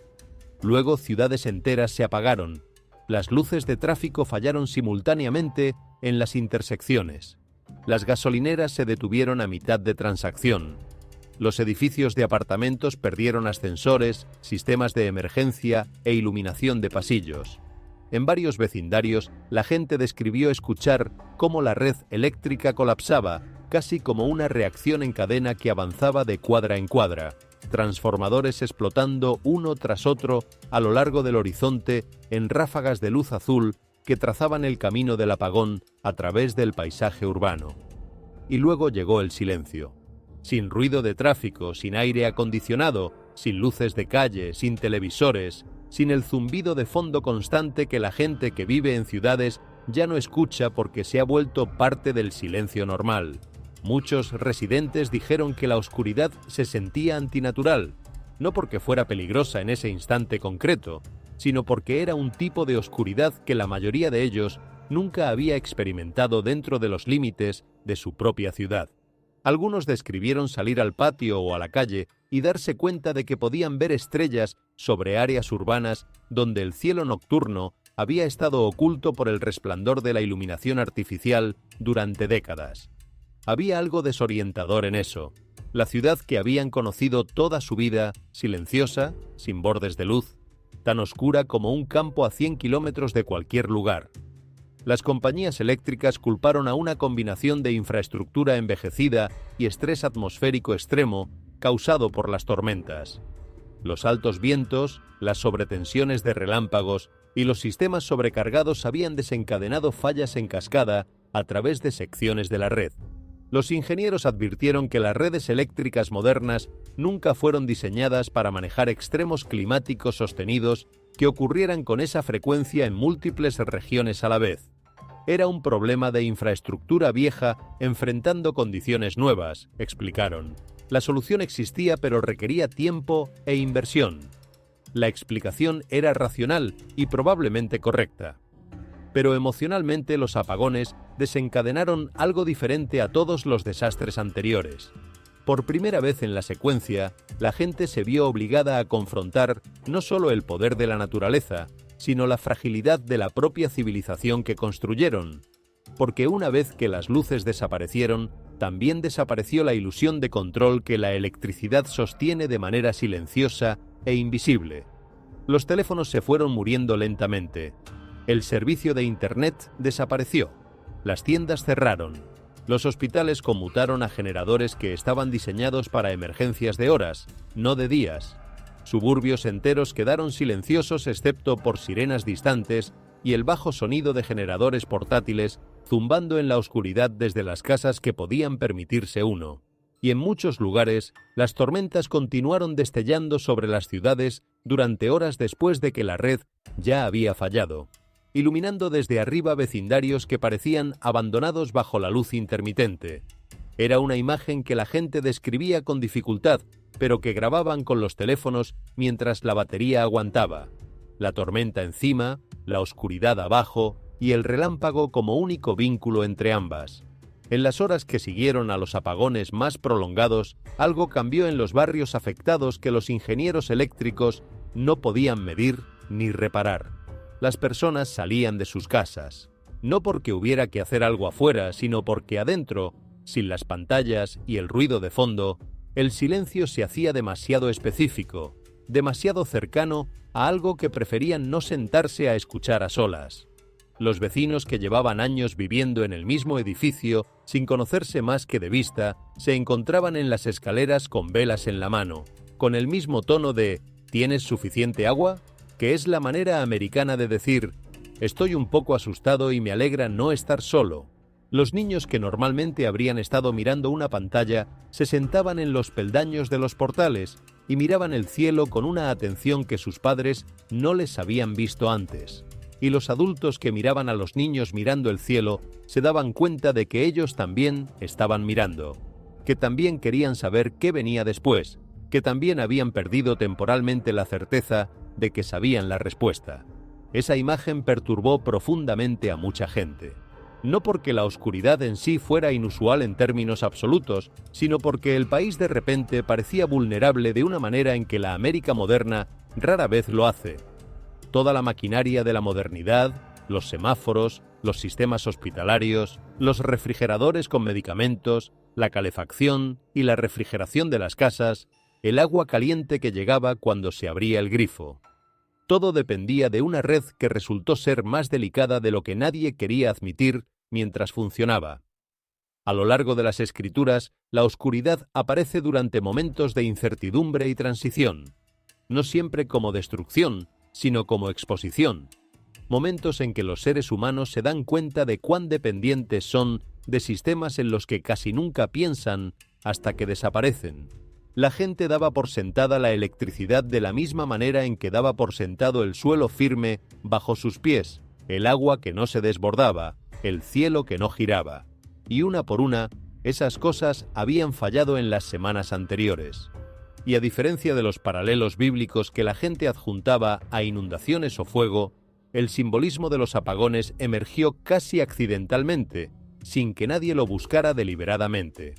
Luego ciudades enteras se apagaron. Las luces de tráfico fallaron simultáneamente en las intersecciones. Las gasolineras se detuvieron a mitad de transacción. Los edificios de apartamentos perdieron ascensores, sistemas de emergencia e iluminación de pasillos. En varios vecindarios, la gente describió escuchar cómo la red eléctrica colapsaba, casi como una reacción en cadena que avanzaba de cuadra en cuadra, transformadores explotando uno tras otro a lo largo del horizonte en ráfagas de luz azul que trazaban el camino del apagón a través del paisaje urbano. Y luego llegó el silencio. Sin ruido de tráfico, sin aire acondicionado, sin luces de calle, sin televisores, sin el zumbido de fondo constante que la gente que vive en ciudades ya no escucha porque se ha vuelto parte del silencio normal. Muchos residentes dijeron que la oscuridad se sentía antinatural, no porque fuera peligrosa en ese instante concreto, sino porque era un tipo de oscuridad que la mayoría de ellos nunca había experimentado dentro de los límites de su propia ciudad. Algunos describieron salir al patio o a la calle y darse cuenta de que podían ver estrellas sobre áreas urbanas donde el cielo nocturno había estado oculto por el resplandor de la iluminación artificial durante décadas. Había algo desorientador en eso. La ciudad que habían conocido toda su vida, silenciosa, sin bordes de luz, tan oscura como un campo a 100 kilómetros de cualquier lugar. Las compañías eléctricas culparon a una combinación de infraestructura envejecida y estrés atmosférico extremo causado por las tormentas. Los altos vientos, las sobretensiones de relámpagos y los sistemas sobrecargados habían desencadenado fallas en cascada a través de secciones de la red. Los ingenieros advirtieron que las redes eléctricas modernas nunca fueron diseñadas para manejar extremos climáticos sostenidos que ocurrieran con esa frecuencia en múltiples regiones a la vez. Era un problema de infraestructura vieja enfrentando condiciones nuevas, explicaron. La solución existía, pero requería tiempo e inversión. La explicación era racional y probablemente correcta. Pero emocionalmente los apagones desencadenaron algo diferente a todos los desastres anteriores. Por primera vez en la secuencia, la gente se vio obligada a confrontar no solo el poder de la naturaleza, sino la fragilidad de la propia civilización que construyeron. Porque una vez que las luces desaparecieron, también desapareció la ilusión de control que la electricidad sostiene de manera silenciosa e invisible. Los teléfonos se fueron muriendo lentamente. El servicio de Internet desapareció. Las tiendas cerraron. Los hospitales conmutaron a generadores que estaban diseñados para emergencias de horas, no de días. Suburbios enteros quedaron silenciosos excepto por sirenas distantes y el bajo sonido de generadores portátiles zumbando en la oscuridad desde las casas que podían permitirse uno. Y en muchos lugares, las tormentas continuaron destellando sobre las ciudades durante horas después de que la red ya había fallado, iluminando desde arriba vecindarios que parecían abandonados bajo la luz intermitente. Era una imagen que la gente describía con dificultad, pero que grababan con los teléfonos mientras la batería aguantaba. La tormenta encima, la oscuridad abajo y el relámpago como único vínculo entre ambas. En las horas que siguieron a los apagones más prolongados, algo cambió en los barrios afectados que los ingenieros eléctricos no podían medir ni reparar. Las personas salían de sus casas, no porque hubiera que hacer algo afuera, sino porque adentro, sin las pantallas y el ruido de fondo, el silencio se hacía demasiado específico, demasiado cercano a algo que preferían no sentarse a escuchar a solas. Los vecinos que llevaban años viviendo en el mismo edificio, sin conocerse más que de vista, se encontraban en las escaleras con velas en la mano, con el mismo tono de ¿tienes suficiente agua?, que es la manera americana de decir «estoy un poco asustado y me alegra no estar solo». Los niños que normalmente habrían estado mirando una pantalla se sentaban en los peldaños de los portales y miraban el cielo con una atención que sus padres no les habían visto antes. Y los adultos que miraban a los niños mirando el cielo se daban cuenta de que ellos también estaban mirando, que también querían saber qué venía después, que también habían perdido temporalmente la certeza de que sabían la respuesta. Esa imagen perturbó profundamente a mucha gente. No porque la oscuridad en sí fuera inusual en términos absolutos, sino porque el país de repente parecía vulnerable de una manera en que la América moderna rara vez lo hace. Toda la maquinaria de la modernidad, los semáforos, los sistemas hospitalarios, los refrigeradores con medicamentos, la calefacción y la refrigeración de las casas, el agua caliente que llegaba cuando se abría el grifo. Todo dependía de una red que resultó ser más delicada de lo que nadie quería admitir mientras funcionaba. A lo largo de las escrituras, la oscuridad aparece durante momentos de incertidumbre y transición, no siempre como destrucción, sino como exposición, momentos en que los seres humanos se dan cuenta de cuán dependientes son de sistemas en los que casi nunca piensan hasta que desaparecen. La gente daba por sentada la electricidad de la misma manera en que daba por sentado el suelo firme bajo sus pies, el agua que no se desbordaba, el cielo que no giraba. Y una por una, esas cosas habían fallado en las semanas anteriores. Y a diferencia de los paralelos bíblicos que la gente adjuntaba a inundaciones o fuego, el simbolismo de los apagones emergió casi accidentalmente, sin que nadie lo buscara deliberadamente.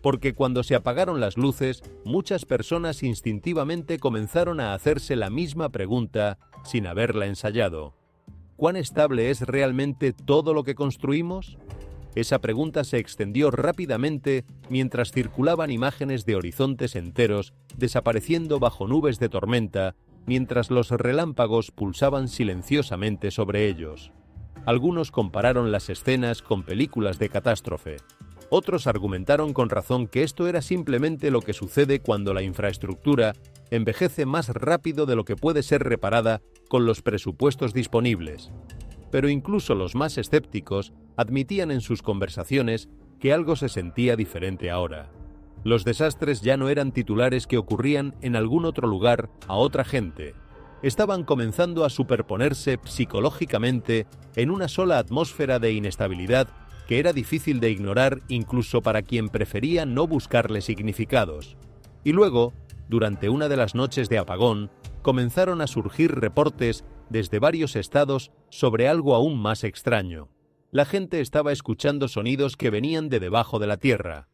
Porque cuando se apagaron las luces, muchas personas instintivamente comenzaron a hacerse la misma pregunta sin haberla ensayado. ¿Cuán estable es realmente todo lo que construimos? Esa pregunta se extendió rápidamente mientras circulaban imágenes de horizontes enteros desapareciendo bajo nubes de tormenta, mientras los relámpagos pulsaban silenciosamente sobre ellos. Algunos compararon las escenas con películas de catástrofe. Otros argumentaron con razón que esto era simplemente lo que sucede cuando la infraestructura envejece más rápido de lo que puede ser reparada con los presupuestos disponibles. Pero incluso los más escépticos admitían en sus conversaciones que algo se sentía diferente ahora. Los desastres ya no eran titulares que ocurrían en algún otro lugar a otra gente. Estaban comenzando a superponerse psicológicamente en una sola atmósfera de inestabilidad que era difícil de ignorar incluso para quien prefería no buscarle significados. Y luego, durante una de las noches de apagón, comenzaron a surgir reportes desde varios estados sobre algo aún más extraño. La gente estaba escuchando sonidos que venían de debajo de la tierra.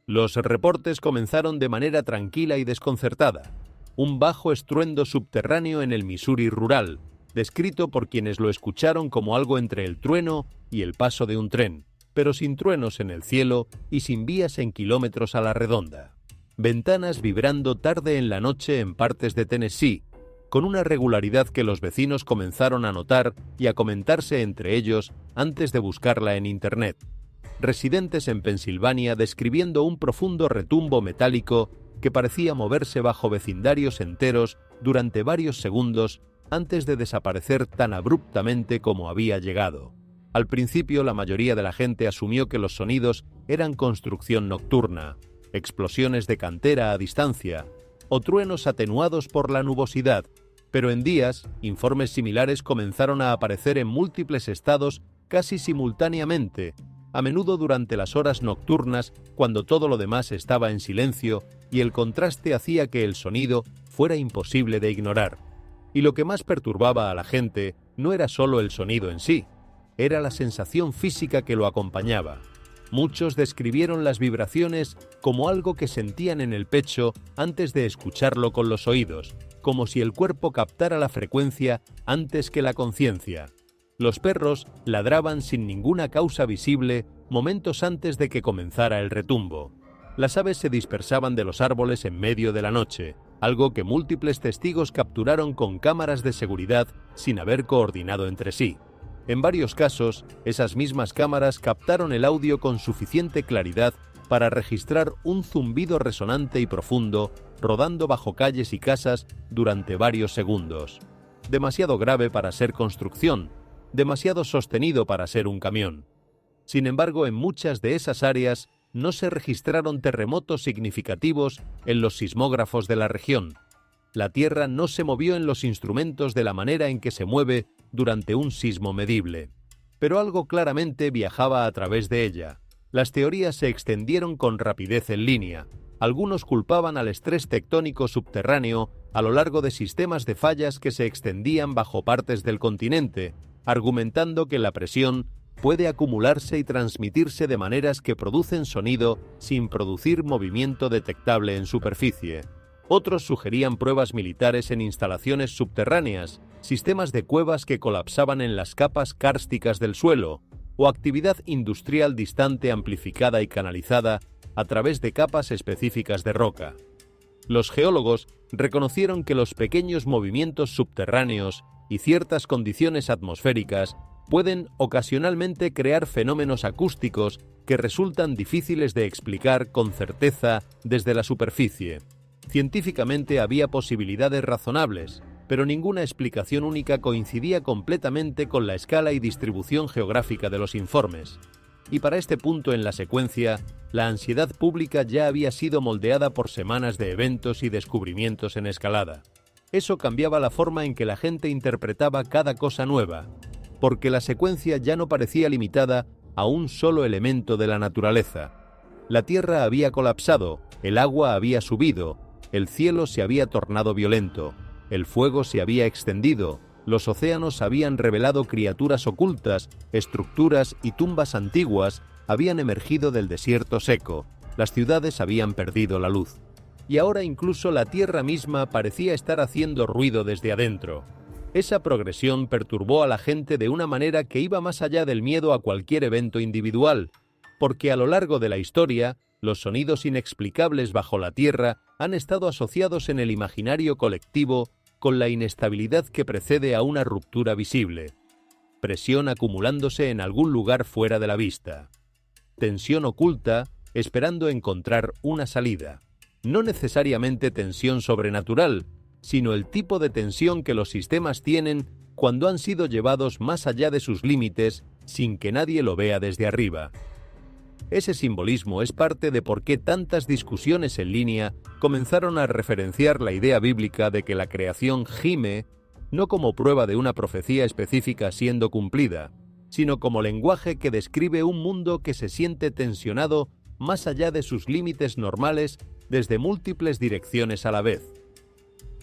Los reportes comenzaron de manera tranquila y desconcertada. Un bajo estruendo subterráneo en el Missouri rural, descrito por quienes lo escucharon como algo entre el trueno y el paso de un tren, pero sin truenos en el cielo y sin vías en kilómetros a la redonda. Ventanas vibrando tarde en la noche en partes de Tennessee, con una regularidad que los vecinos comenzaron a notar y a comentarse entre ellos antes de buscarla en Internet. Residentes en Pensilvania describiendo un profundo retumbo metálico que parecía moverse bajo vecindarios enteros durante varios segundos antes de desaparecer tan abruptamente como había llegado. Al principio, la mayoría de la gente asumió que los sonidos eran construcción nocturna, explosiones de cantera a distancia o truenos atenuados por la nubosidad, pero en días, informes similares comenzaron a aparecer en múltiples estados casi simultáneamente, a menudo durante las horas nocturnas cuando todo lo demás estaba en silencio y el contraste hacía que el sonido fuera imposible de ignorar. Y lo que más perturbaba a la gente no era solo el sonido en sí, era la sensación física que lo acompañaba. Muchos describieron las vibraciones como algo que sentían en el pecho antes de escucharlo con los oídos, como si el cuerpo captara la frecuencia antes que la conciencia. Los perros ladraban sin ninguna causa visible momentos antes de que comenzara el retumbo. Las aves se dispersaban de los árboles en medio de la noche, algo que múltiples testigos capturaron con cámaras de seguridad sin haber coordinado entre sí. En varios casos, esas mismas cámaras captaron el audio con suficiente claridad para registrar un zumbido resonante y profundo rodando bajo calles y casas durante varios segundos. Demasiado grave para ser construcción, demasiado sostenido para ser un camión. Sin embargo, en muchas de esas áreas no se registraron terremotos significativos en los sismógrafos de la región. La Tierra no se movió en los instrumentos de la manera en que se mueve durante un sismo medible. Pero algo claramente viajaba a través de ella. Las teorías se extendieron con rapidez en línea. Algunos culpaban al estrés tectónico subterráneo a lo largo de sistemas de fallas que se extendían bajo partes del continente, argumentando que la presión puede acumularse y transmitirse de maneras que producen sonido sin producir movimiento detectable en superficie. Otros sugerían pruebas militares en instalaciones subterráneas, sistemas de cuevas que colapsaban en las capas kársticas del suelo, o actividad industrial distante amplificada y canalizada a través de capas específicas de roca. Los geólogos reconocieron que los pequeños movimientos subterráneos y ciertas condiciones atmosféricas pueden ocasionalmente crear fenómenos acústicos que resultan difíciles de explicar con certeza desde la superficie. Científicamente había posibilidades razonables, pero ninguna explicación única coincidía completamente con la escala y distribución geográfica de los informes. Y para este punto en la secuencia, la ansiedad pública ya había sido moldeada por semanas de eventos y descubrimientos en escalada. Eso cambiaba la forma en que la gente interpretaba cada cosa nueva, porque la secuencia ya no parecía limitada a un solo elemento de la naturaleza. La Tierra había colapsado, el agua había subido, el cielo se había tornado violento, el fuego se había extendido, los océanos habían revelado criaturas ocultas, estructuras y tumbas antiguas habían emergido del desierto seco, las ciudades habían perdido la luz. Y ahora incluso la Tierra misma parecía estar haciendo ruido desde adentro. Esa progresión perturbó a la gente de una manera que iba más allá del miedo a cualquier evento individual, porque a lo largo de la historia, los sonidos inexplicables bajo la Tierra han estado asociados en el imaginario colectivo con la inestabilidad que precede a una ruptura visible, presión acumulándose en algún lugar fuera de la vista, tensión oculta esperando encontrar una salida, no necesariamente tensión sobrenatural, sino el tipo de tensión que los sistemas tienen cuando han sido llevados más allá de sus límites sin que nadie lo vea desde arriba. Ese simbolismo es parte de por qué tantas discusiones en línea comenzaron a referenciar la idea bíblica de que la creación gime no como prueba de una profecía específica siendo cumplida, sino como lenguaje que describe un mundo que se siente tensionado más allá de sus límites normales desde múltiples direcciones a la vez.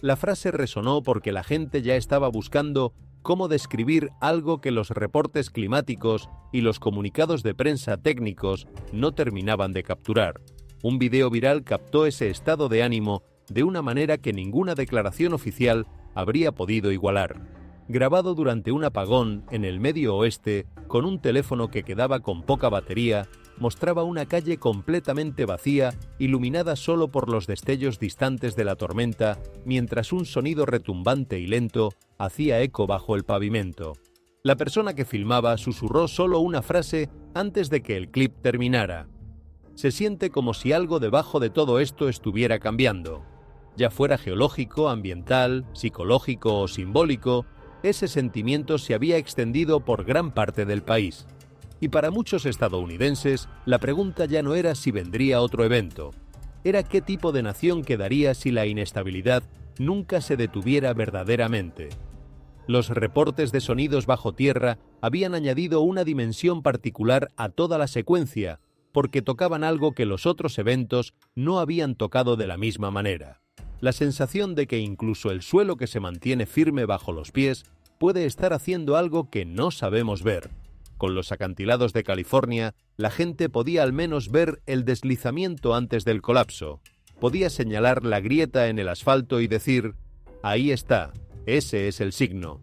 La frase resonó porque la gente ya estaba buscando cómo describir algo que los reportes climáticos y los comunicados de prensa técnicos no terminaban de capturar. Un video viral captó ese estado de ánimo de una manera que ninguna declaración oficial habría podido igualar. Grabado durante un apagón en el Medio Oeste, con un teléfono que quedaba con poca batería, mostraba una calle completamente vacía, iluminada solo por los destellos distantes de la tormenta, mientras un sonido retumbante y lento hacía eco bajo el pavimento. La persona que filmaba susurró solo una frase antes de que el clip terminara. Se siente como si algo debajo de todo esto estuviera cambiando. Ya fuera geológico, ambiental, psicológico o simbólico, ese sentimiento se había extendido por gran parte del país. Y para muchos estadounidenses, la pregunta ya no era si vendría otro evento. Era qué tipo de nación quedaría si la inestabilidad nunca se detuviera verdaderamente. Los reportes de sonidos bajo tierra habían añadido una dimensión particular a toda la secuencia, porque tocaban algo que los otros eventos no habían tocado de la misma manera. La sensación de que incluso el suelo que se mantiene firme bajo los pies puede estar haciendo algo que no sabemos ver. Con los acantilados de California, la gente podía al menos ver el deslizamiento antes del colapso. Podía señalar la grieta en el asfalto y decir, ahí está, ese es el signo.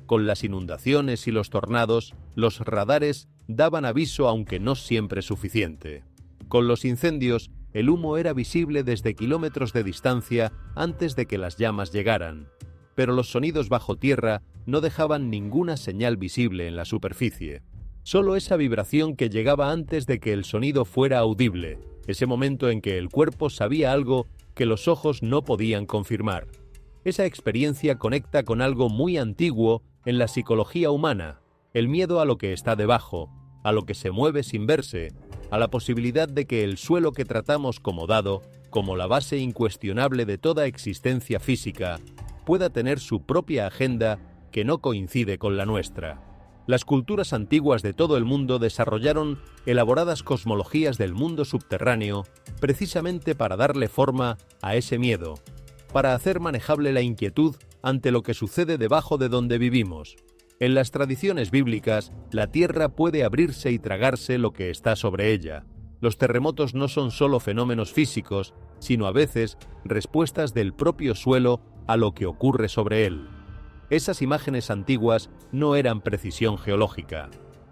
Con las inundaciones y los tornados, los radares daban aviso aunque no siempre suficiente. Con los incendios, el humo era visible desde kilómetros de distancia antes de que las llamas llegaran. Pero los sonidos bajo tierra no dejaban ninguna señal visible en la superficie. Solo esa vibración que llegaba antes de que el sonido fuera audible, ese momento en que el cuerpo sabía algo que los ojos no podían confirmar. Esa experiencia conecta con algo muy antiguo en la psicología humana, el miedo a lo que está debajo, a lo que se mueve sin verse, a la posibilidad de que el suelo que tratamos como dado, como la base incuestionable de toda existencia física, pueda tener su propia agenda que no coincide con la nuestra. Las culturas antiguas de todo el mundo desarrollaron elaboradas cosmologías del mundo subterráneo precisamente para darle forma a ese miedo, para hacer manejable la inquietud ante lo que sucede debajo de donde vivimos. En las tradiciones bíblicas, la tierra puede abrirse y tragarse lo que está sobre ella. Los terremotos no son solo fenómenos físicos, sino a veces respuestas del propio suelo a lo que ocurre sobre él. Esas imágenes antiguas no eran precisión geológica,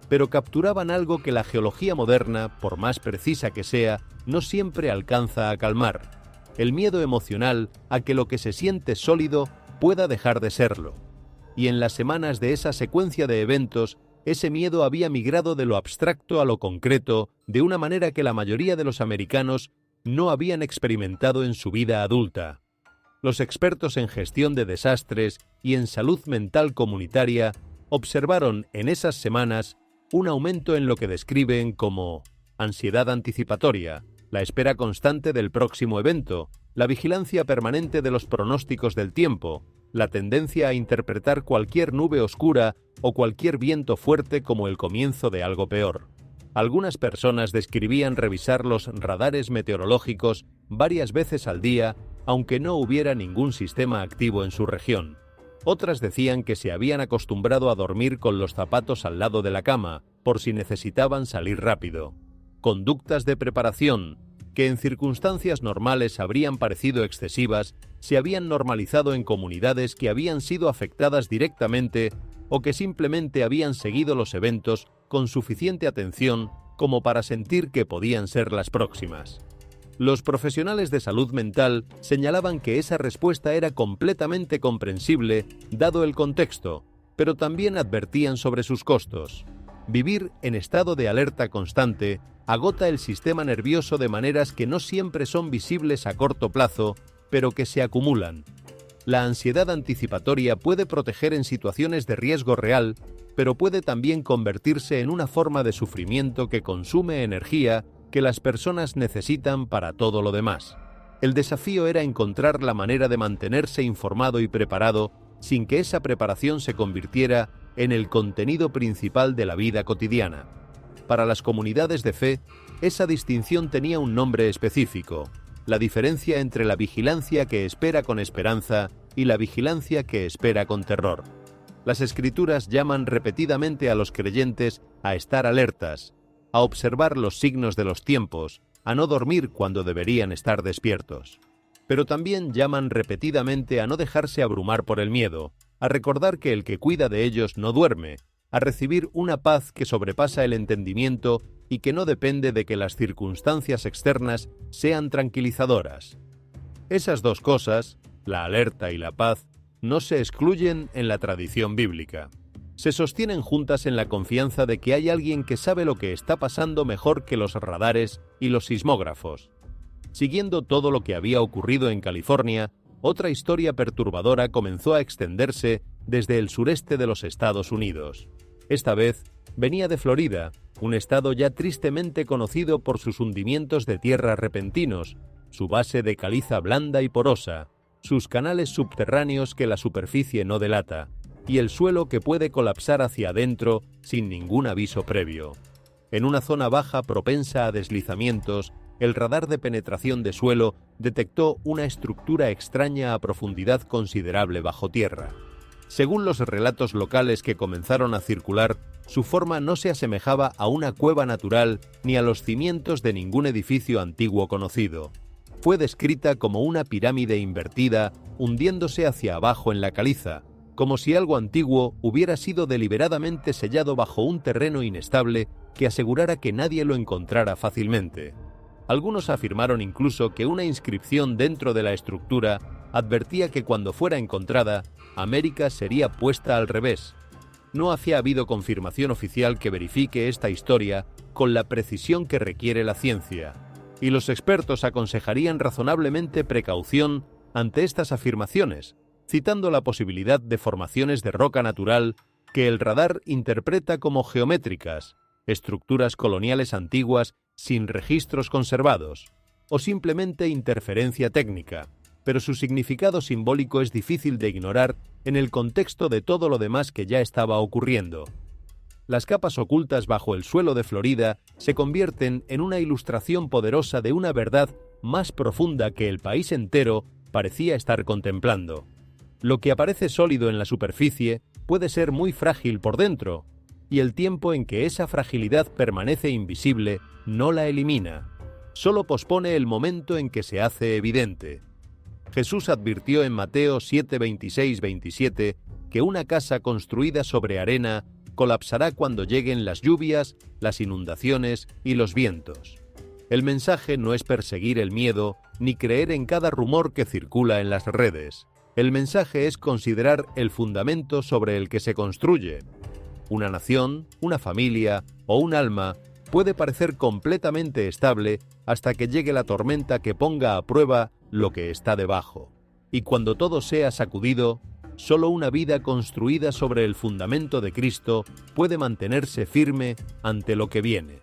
pero capturaban algo que la geología moderna, por más precisa que sea, no siempre alcanza a calmar: el miedo emocional a que lo que se siente sólido pueda dejar de serlo. Y en las semanas de esa secuencia de eventos, ese miedo había migrado de lo abstracto a lo concreto de una manera que la mayoría de los americanos no habían experimentado en su vida adulta. Los expertos en gestión de desastres y en salud mental comunitaria observaron en esas semanas un aumento en lo que describen como ansiedad anticipatoria, la espera constante del próximo evento, la vigilancia permanente de los pronósticos del tiempo, la tendencia a interpretar cualquier nube oscura o cualquier viento fuerte como el comienzo de algo peor. Algunas personas describían revisar los radares meteorológicos varias veces al día, aunque no hubiera ningún sistema activo en su región. Otras decían que se habían acostumbrado a dormir con los zapatos al lado de la cama, por si necesitaban salir rápido. Conductas de preparación, que en circunstancias normales habrían parecido excesivas, se habían normalizado en comunidades que habían sido afectadas directamente o que simplemente habían seguido los eventos con suficiente atención como para sentir que podían ser las próximas. Los profesionales de salud mental señalaban que esa respuesta era completamente comprensible dado el contexto, pero también advertían sobre sus costos. Vivir en estado de alerta constante agota el sistema nervioso de maneras que no siempre son visibles a corto plazo, pero que se acumulan. La ansiedad anticipatoria puede proteger en situaciones de riesgo real, pero puede también convertirse en una forma de sufrimiento que consume energía que las personas necesitan para todo lo demás. El desafío era encontrar la manera de mantenerse informado y preparado sin que esa preparación se convirtiera en el contenido principal de la vida cotidiana. Para las comunidades de fe, esa distinción tenía un nombre específico: la diferencia entre la vigilancia que espera con esperanza y la vigilancia que espera con terror. Las Escrituras llaman repetidamente a los creyentes a estar alertas, a observar los signos de los tiempos, a no dormir cuando deberían estar despiertos. Pero también llaman repetidamente a no dejarse abrumar por el miedo, a recordar que el que cuida de ellos no duerme, a recibir una paz que sobrepasa el entendimiento y que no depende de que las circunstancias externas sean tranquilizadoras. Esas dos cosas, la alerta y la paz, no se excluyen en la tradición bíblica. Se sostienen juntas en la confianza de que hay alguien que sabe lo que está pasando mejor que los radares y los sismógrafos. Siguiendo todo lo que había ocurrido en California, otra historia perturbadora comenzó a extenderse desde el sureste de los Estados Unidos. Esta vez venía de Florida, un estado ya tristemente conocido por sus hundimientos de tierra repentinos, su base de caliza blanda y porosa, sus canales subterráneos que la superficie no delata, y el suelo que puede colapsar hacia adentro sin ningún aviso previo. En una zona baja propensa a deslizamientos, el radar de penetración de suelo detectó una estructura extraña a profundidad considerable bajo tierra. Según los relatos locales que comenzaron a circular, su forma no se asemejaba a una cueva natural ni a los cimientos de ningún edificio antiguo conocido. Fue descrita como una pirámide invertida, hundiéndose hacia abajo en la caliza, como si algo antiguo hubiera sido deliberadamente sellado bajo un terreno inestable que asegurara que nadie lo encontrara fácilmente. Algunos afirmaron incluso que una inscripción dentro de la estructura advertía que cuando fuera encontrada, América sería puesta al revés. No había habido confirmación oficial que verifique esta historia con la precisión que requiere la ciencia, y los expertos aconsejarían razonablemente precaución ante estas afirmaciones, citando la posibilidad de formaciones de roca natural que el radar interpreta como geométricas, estructuras coloniales antiguas sin registros conservados, o simplemente interferencia técnica, pero su significado simbólico es difícil de ignorar en el contexto de todo lo demás que ya estaba ocurriendo. Las capas ocultas bajo el suelo de Florida se convierten en una ilustración poderosa de una verdad más profunda que el país entero parecía estar contemplando. Lo que aparece sólido en la superficie puede ser muy frágil por dentro, y el tiempo en que esa fragilidad permanece invisible no la elimina, solo pospone el momento en que se hace evidente. Jesús advirtió en Mateo 7:26-27 que una casa construida sobre arena colapsará cuando lleguen las lluvias, las inundaciones y los vientos. El mensaje no es perseguir el miedo ni creer en cada rumor que circula en las redes. El mensaje es considerar el fundamento sobre el que se construye. Una nación, una familia o un alma puede parecer completamente estable hasta que llegue la tormenta que ponga a prueba lo que está debajo. Y cuando todo sea sacudido, solo una vida construida sobre el fundamento de Cristo puede mantenerse firme ante lo que viene.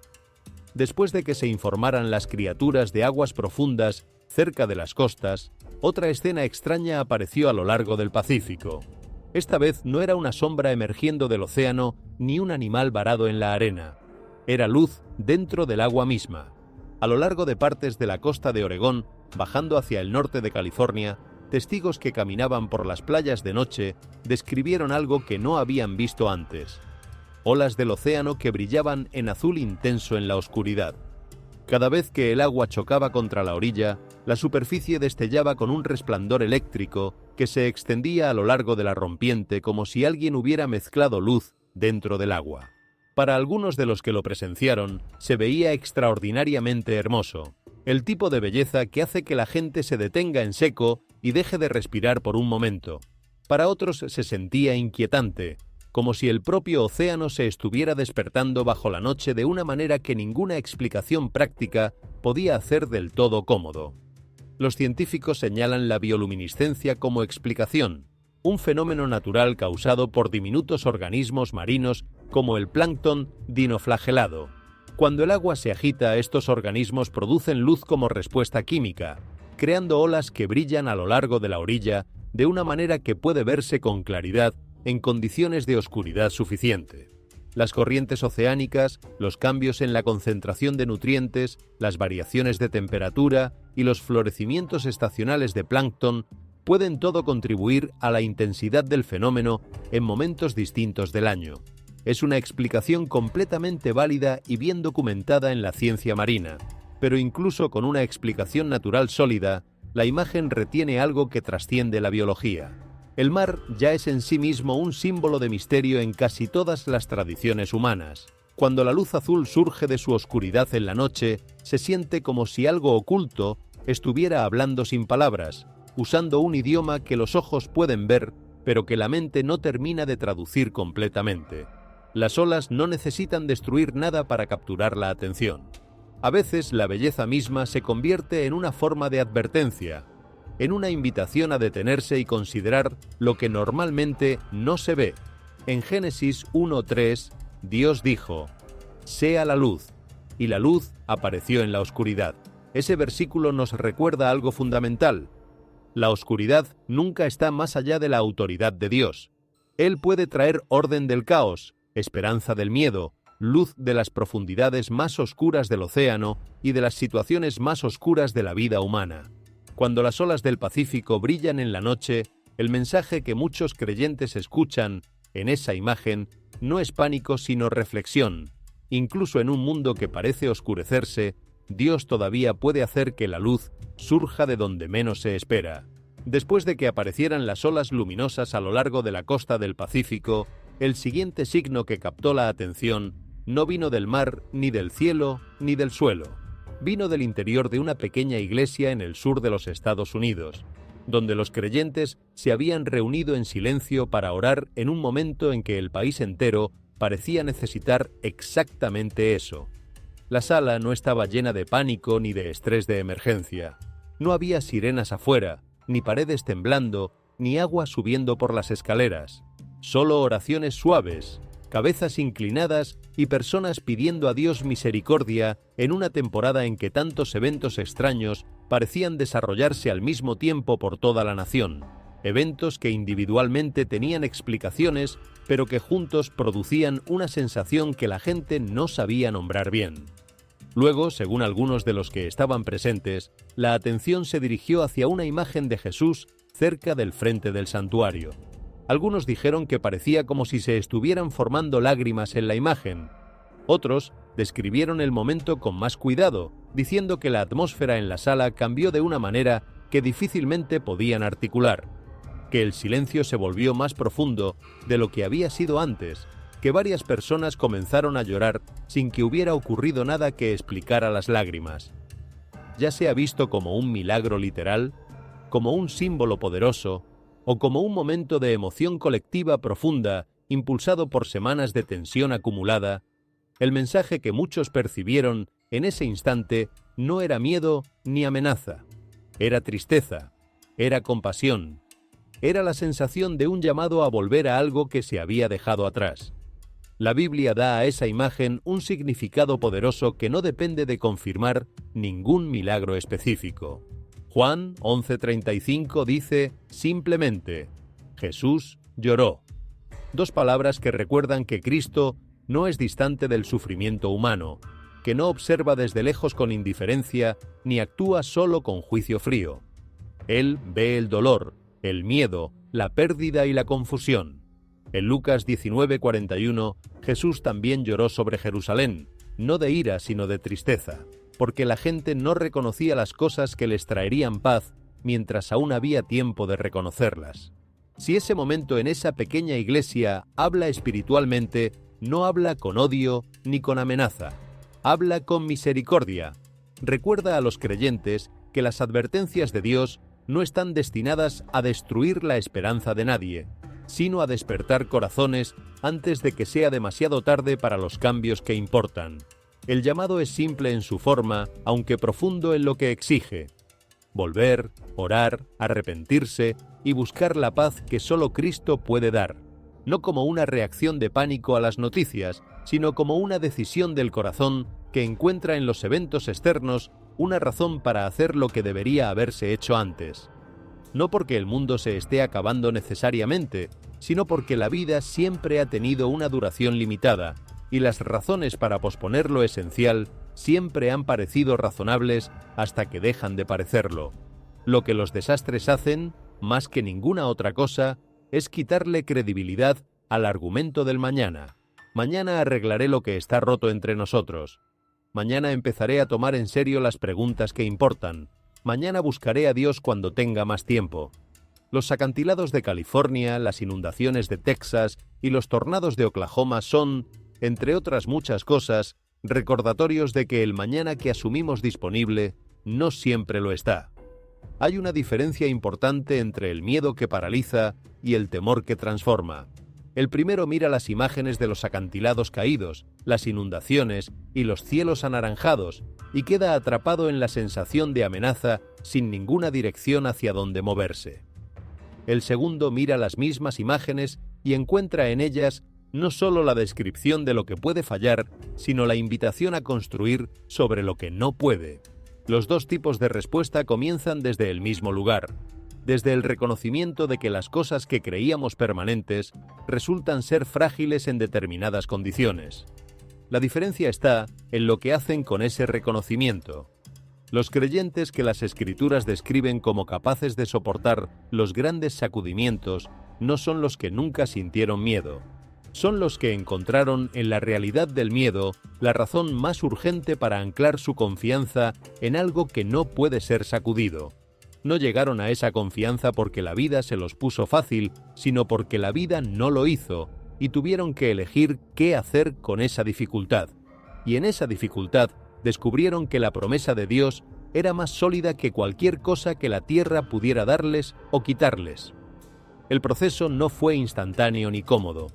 Después de que se informaran las criaturas de aguas profundas cerca de las costas, otra escena extraña apareció a lo largo del Pacífico. Esta vez no era una sombra emergiendo del océano ni un animal varado en la arena. Era luz dentro del agua misma. A lo largo de partes de la costa de Oregón, bajando hacia el norte de California, testigos que caminaban por las playas de noche describieron algo que no habían visto antes: olas del océano que brillaban en azul intenso en la oscuridad. Cada vez que el agua chocaba contra la orilla, la superficie destellaba con un resplandor eléctrico que se extendía a lo largo de la rompiente como si alguien hubiera mezclado luz dentro del agua. Para algunos de los que lo presenciaron, se veía extraordinariamente hermoso, el tipo de belleza que hace que la gente se detenga en seco y deje de respirar por un momento. Para otros se sentía inquietante, como si el propio océano se estuviera despertando bajo la noche de una manera que ninguna explicación práctica podía hacer del todo cómodo. Los científicos señalan la bioluminiscencia como explicación, un fenómeno natural causado por diminutos organismos marinos como el plancton dinoflagelado. Cuando el agua se agita, estos organismos producen luz como respuesta química, creando olas que brillan a lo largo de la orilla de una manera que puede verse con claridad en condiciones de oscuridad suficiente. Las corrientes oceánicas, los cambios en la concentración de nutrientes, las variaciones de temperatura y los florecimientos estacionales de plancton pueden todo contribuir a la intensidad del fenómeno en momentos distintos del año. Es una explicación completamente válida y bien documentada en la ciencia marina, pero incluso con una explicación natural sólida, la imagen retiene algo que trasciende la biología. El mar ya es en sí mismo un símbolo de misterio en casi todas las tradiciones humanas. Cuando la luz azul surge de su oscuridad en la noche, se siente como si algo oculto estuviera hablando sin palabras, usando un idioma que los ojos pueden ver, pero que la mente no termina de traducir completamente. Las olas no necesitan destruir nada para capturar la atención. A veces la belleza misma se convierte en una forma de advertencia, en una invitación a detenerse y considerar lo que normalmente no se ve. En Génesis 1:3, Dios dijo: «Sea la luz», y la luz apareció en la oscuridad. Ese versículo nos recuerda algo fundamental. La oscuridad nunca está más allá de la autoridad de Dios. Él puede traer orden del caos, esperanza del miedo, luz de las profundidades más oscuras del océano y de las situaciones más oscuras de la vida humana. Cuando las olas del Pacífico brillan en la noche, el mensaje que muchos creyentes escuchan en esa imagen no es pánico sino reflexión. Incluso en un mundo que parece oscurecerse, Dios todavía puede hacer que la luz surja de donde menos se espera. Después de que aparecieran las olas luminosas a lo largo de la costa del Pacífico, el siguiente signo que captó la atención no vino del mar, ni del cielo, ni del suelo. Vino del interior de una pequeña iglesia en el sur de los Estados Unidos, donde los creyentes se habían reunido en silencio para orar en un momento en que el país entero parecía necesitar exactamente eso. La sala no estaba llena de pánico ni de estrés de emergencia. No había sirenas afuera, ni paredes temblando, ni agua subiendo por las escaleras. Solo oraciones suaves, cabezas inclinadas y personas pidiendo a Dios misericordia en una temporada en que tantos eventos extraños parecían desarrollarse al mismo tiempo por toda la nación. Eventos que individualmente tenían explicaciones, pero que juntos producían una sensación que la gente no sabía nombrar bien. Luego, según algunos de los que estaban presentes, la atención se dirigió hacia una imagen de Jesús cerca del frente del santuario. Algunos dijeron que parecía como si se estuvieran formando lágrimas en la imagen. Otros describieron el momento con más cuidado, diciendo que la atmósfera en la sala cambió de una manera que difícilmente podían articular, que el silencio se volvió más profundo de lo que había sido antes, que varias personas comenzaron a llorar sin que hubiera ocurrido nada que explicara las lágrimas. Ya sea visto como un milagro literal, como un símbolo poderoso, o como un momento de emoción colectiva profunda impulsado por semanas de tensión acumulada, el mensaje que muchos percibieron en ese instante no era miedo ni amenaza, era tristeza, era compasión, era la sensación de un llamado a volver a algo que se había dejado atrás. La Biblia da a esa imagen un significado poderoso que no depende de confirmar ningún milagro específico. Juan 11:35 dice simplemente: Jesús lloró. Dos palabras que recuerdan que Cristo no es distante del sufrimiento humano, que no observa desde lejos con indiferencia ni actúa solo con juicio frío. Él ve el dolor, el miedo, la pérdida y la confusión. En Lucas 19:41, Jesús también lloró sobre Jerusalén, no de ira sino de tristeza, porque la gente no reconocía las cosas que les traerían paz mientras aún había tiempo de reconocerlas. Si ese momento en esa pequeña iglesia habla espiritualmente, no habla con odio ni con amenaza, habla con misericordia. Recuerda a los creyentes que las advertencias de Dios no están destinadas a destruir la esperanza de nadie, sino a despertar corazones antes de que sea demasiado tarde para los cambios que importan. El llamado es simple en su forma, aunque profundo en lo que exige: volver, orar, arrepentirse y buscar la paz que solo Cristo puede dar, no como una reacción de pánico a las noticias, sino como una decisión del corazón que encuentra en los eventos externos una razón para hacer lo que debería haberse hecho antes. No porque el mundo se esté acabando necesariamente, sino porque la vida siempre ha tenido una duración limitada, y las razones para posponer lo esencial siempre han parecido razonables hasta que dejan de parecerlo. Lo que los desastres hacen, más que ninguna otra cosa, es quitarle credibilidad al argumento del mañana. Mañana arreglaré lo que está roto entre nosotros. Mañana empezaré a tomar en serio las preguntas que importan. Mañana buscaré a Dios cuando tenga más tiempo. Los acantilados de California, las inundaciones de Texas y los tornados de Oklahoma son, entre otras muchas cosas, recordatorios de que el mañana que asumimos disponible no siempre lo está. Hay una diferencia importante entre el miedo que paraliza y el temor que transforma. El primero mira las imágenes de los acantilados caídos, las inundaciones y los cielos anaranjados y queda atrapado en la sensación de amenaza sin ninguna dirección hacia donde moverse. El segundo mira las mismas imágenes y encuentra en ellas no solo la descripción de lo que puede fallar, sino la invitación a construir sobre lo que no puede. Los dos tipos de respuesta comienzan desde el mismo lugar, desde el reconocimiento de que las cosas que creíamos permanentes resultan ser frágiles en determinadas condiciones. La diferencia está en lo que hacen con ese reconocimiento. Los creyentes que las Escrituras describen como capaces de soportar los grandes sacudimientos no son los que nunca sintieron miedo. Son los que encontraron en la realidad del miedo la razón más urgente para anclar su confianza en algo que no puede ser sacudido. No llegaron a esa confianza porque la vida se los puso fácil, sino porque la vida no lo hizo, y tuvieron que elegir qué hacer con esa dificultad. Y en esa dificultad descubrieron que la promesa de Dios era más sólida que cualquier cosa que la tierra pudiera darles o quitarles. El proceso no fue instantáneo ni cómodo.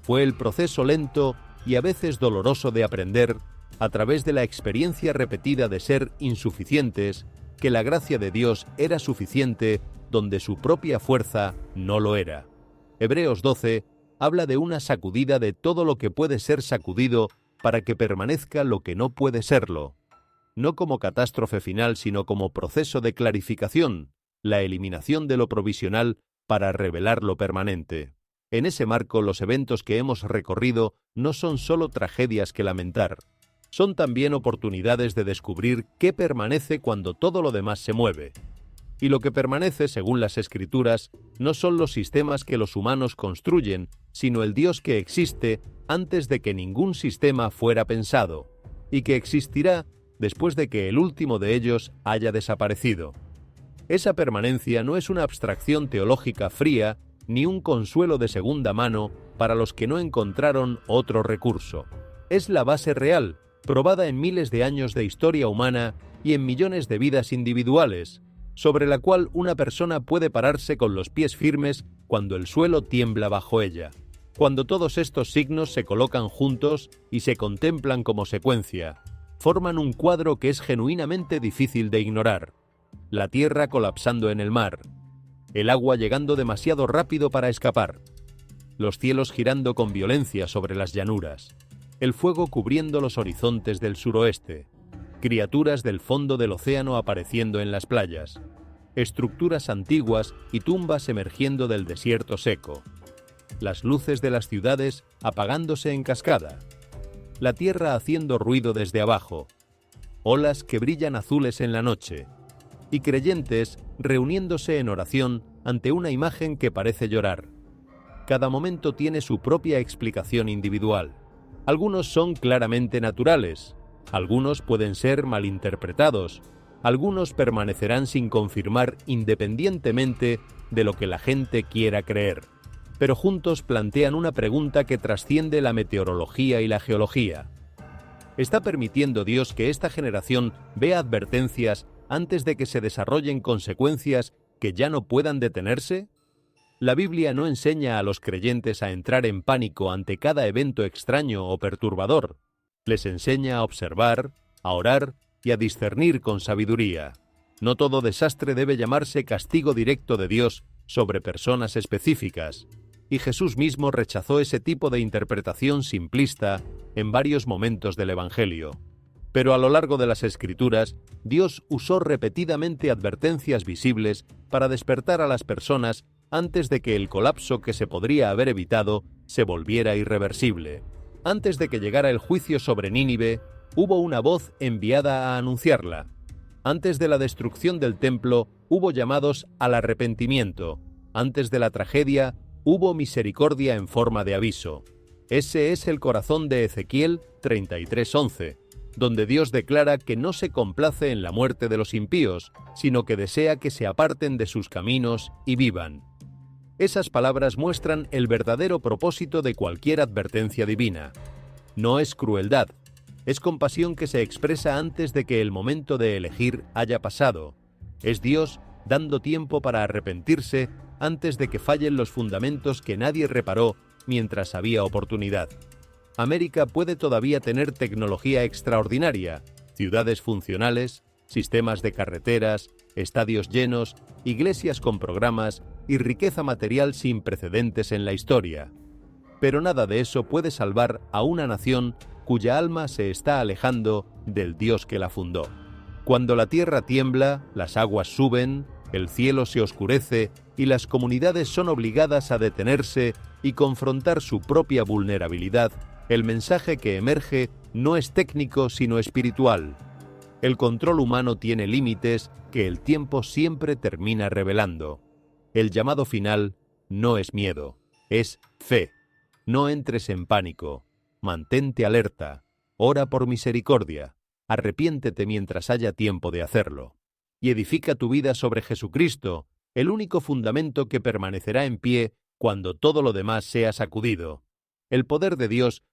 Fue el proceso lento y a veces doloroso de aprender, a través de la experiencia repetida de ser insuficientes, que la gracia de Dios era suficiente donde su propia fuerza no lo era. Hebreos 12 habla de una sacudida de todo lo que puede ser sacudido para que permanezca lo que no puede serlo. No como catástrofe final, sino como proceso de clarificación, la eliminación de lo provisional para revelar lo permanente. En ese marco, los eventos que hemos recorrido no son solo tragedias que lamentar. Son también oportunidades de descubrir qué permanece cuando todo lo demás se mueve. Y lo que permanece, según las Escrituras, no son los sistemas que los humanos construyen, sino el Dios que existe antes de que ningún sistema fuera pensado, y que existirá después de que el último de ellos haya desaparecido. Esa permanencia no es una abstracción teológica fría, ni un consuelo de segunda mano para los que no encontraron otro recurso. Es la base real, probada en miles de años de historia humana y en millones de vidas individuales, sobre la cual una persona puede pararse con los pies firmes cuando el suelo tiembla bajo ella. Cuando todos estos signos se colocan juntos y se contemplan como secuencia, forman un cuadro que es genuinamente difícil de ignorar. La tierra colapsando en el mar, el agua llegando demasiado rápido para escapar, los cielos girando con violencia sobre las llanuras, el fuego cubriendo los horizontes del suroeste, criaturas del fondo del océano apareciendo en las playas, estructuras antiguas y tumbas emergiendo del desierto seco, las luces de las ciudades apagándose en cascada, la tierra haciendo ruido desde abajo, olas que brillan azules en la noche, y creyentes reuniéndose en oración ante una imagen que parece llorar. Cada momento tiene su propia explicación individual. Algunos son claramente naturales, algunos pueden ser malinterpretados, algunos permanecerán sin confirmar independientemente de lo que la gente quiera creer, pero juntos plantean una pregunta que trasciende la meteorología y la geología. ¿Está permitiendo Dios que esta generación vea advertencias antes de que se desarrollen consecuencias que ya no puedan detenerse? La Biblia no enseña a los creyentes a entrar en pánico ante cada evento extraño o perturbador. Les enseña a observar, a orar y a discernir con sabiduría. No todo desastre debe llamarse castigo directo de Dios sobre personas específicas. y Jesús mismo rechazó ese tipo de interpretación simplista en varios momentos del Evangelio. Pero a lo largo de las Escrituras, Dios usó repetidamente advertencias visibles para despertar a las personas antes de que el colapso que se podría haber evitado se volviera irreversible. Antes de que llegara el juicio sobre Nínive, hubo una voz enviada a anunciarla. Antes de la destrucción del templo, hubo llamados al arrepentimiento. Antes de la tragedia, hubo misericordia en forma de aviso. Ese es el corazón de Ezequiel 33:11, donde Dios declara que no se complace en la muerte de los impíos, sino que desea que se aparten de sus caminos y vivan. Esas palabras muestran el verdadero propósito de cualquier advertencia divina. No es crueldad, es compasión que se expresa antes de que el momento de elegir haya pasado. Es Dios dando tiempo para arrepentirse antes de que fallen los fundamentos que nadie reparó mientras había oportunidad. América puede todavía tener tecnología extraordinaria, ciudades funcionales, sistemas de carreteras, estadios llenos, iglesias con programas y riqueza material sin precedentes en la historia. Pero nada de eso puede salvar a una nación cuya alma se está alejando del Dios que la fundó. Cuando la tierra tiembla, las aguas suben, el cielo se oscurece y las comunidades son obligadas a detenerse y confrontar su propia vulnerabilidad, el mensaje que emerge no es técnico sino espiritual. El control humano tiene límites que el tiempo siempre termina revelando. El llamado final no es miedo, es fe. No entres en pánico, mantente alerta, ora por misericordia, arrepiéntete mientras haya tiempo de hacerlo. Y edifica tu vida sobre Jesucristo, el único fundamento que permanecerá en pie cuando todo lo demás sea sacudido. El poder de Dios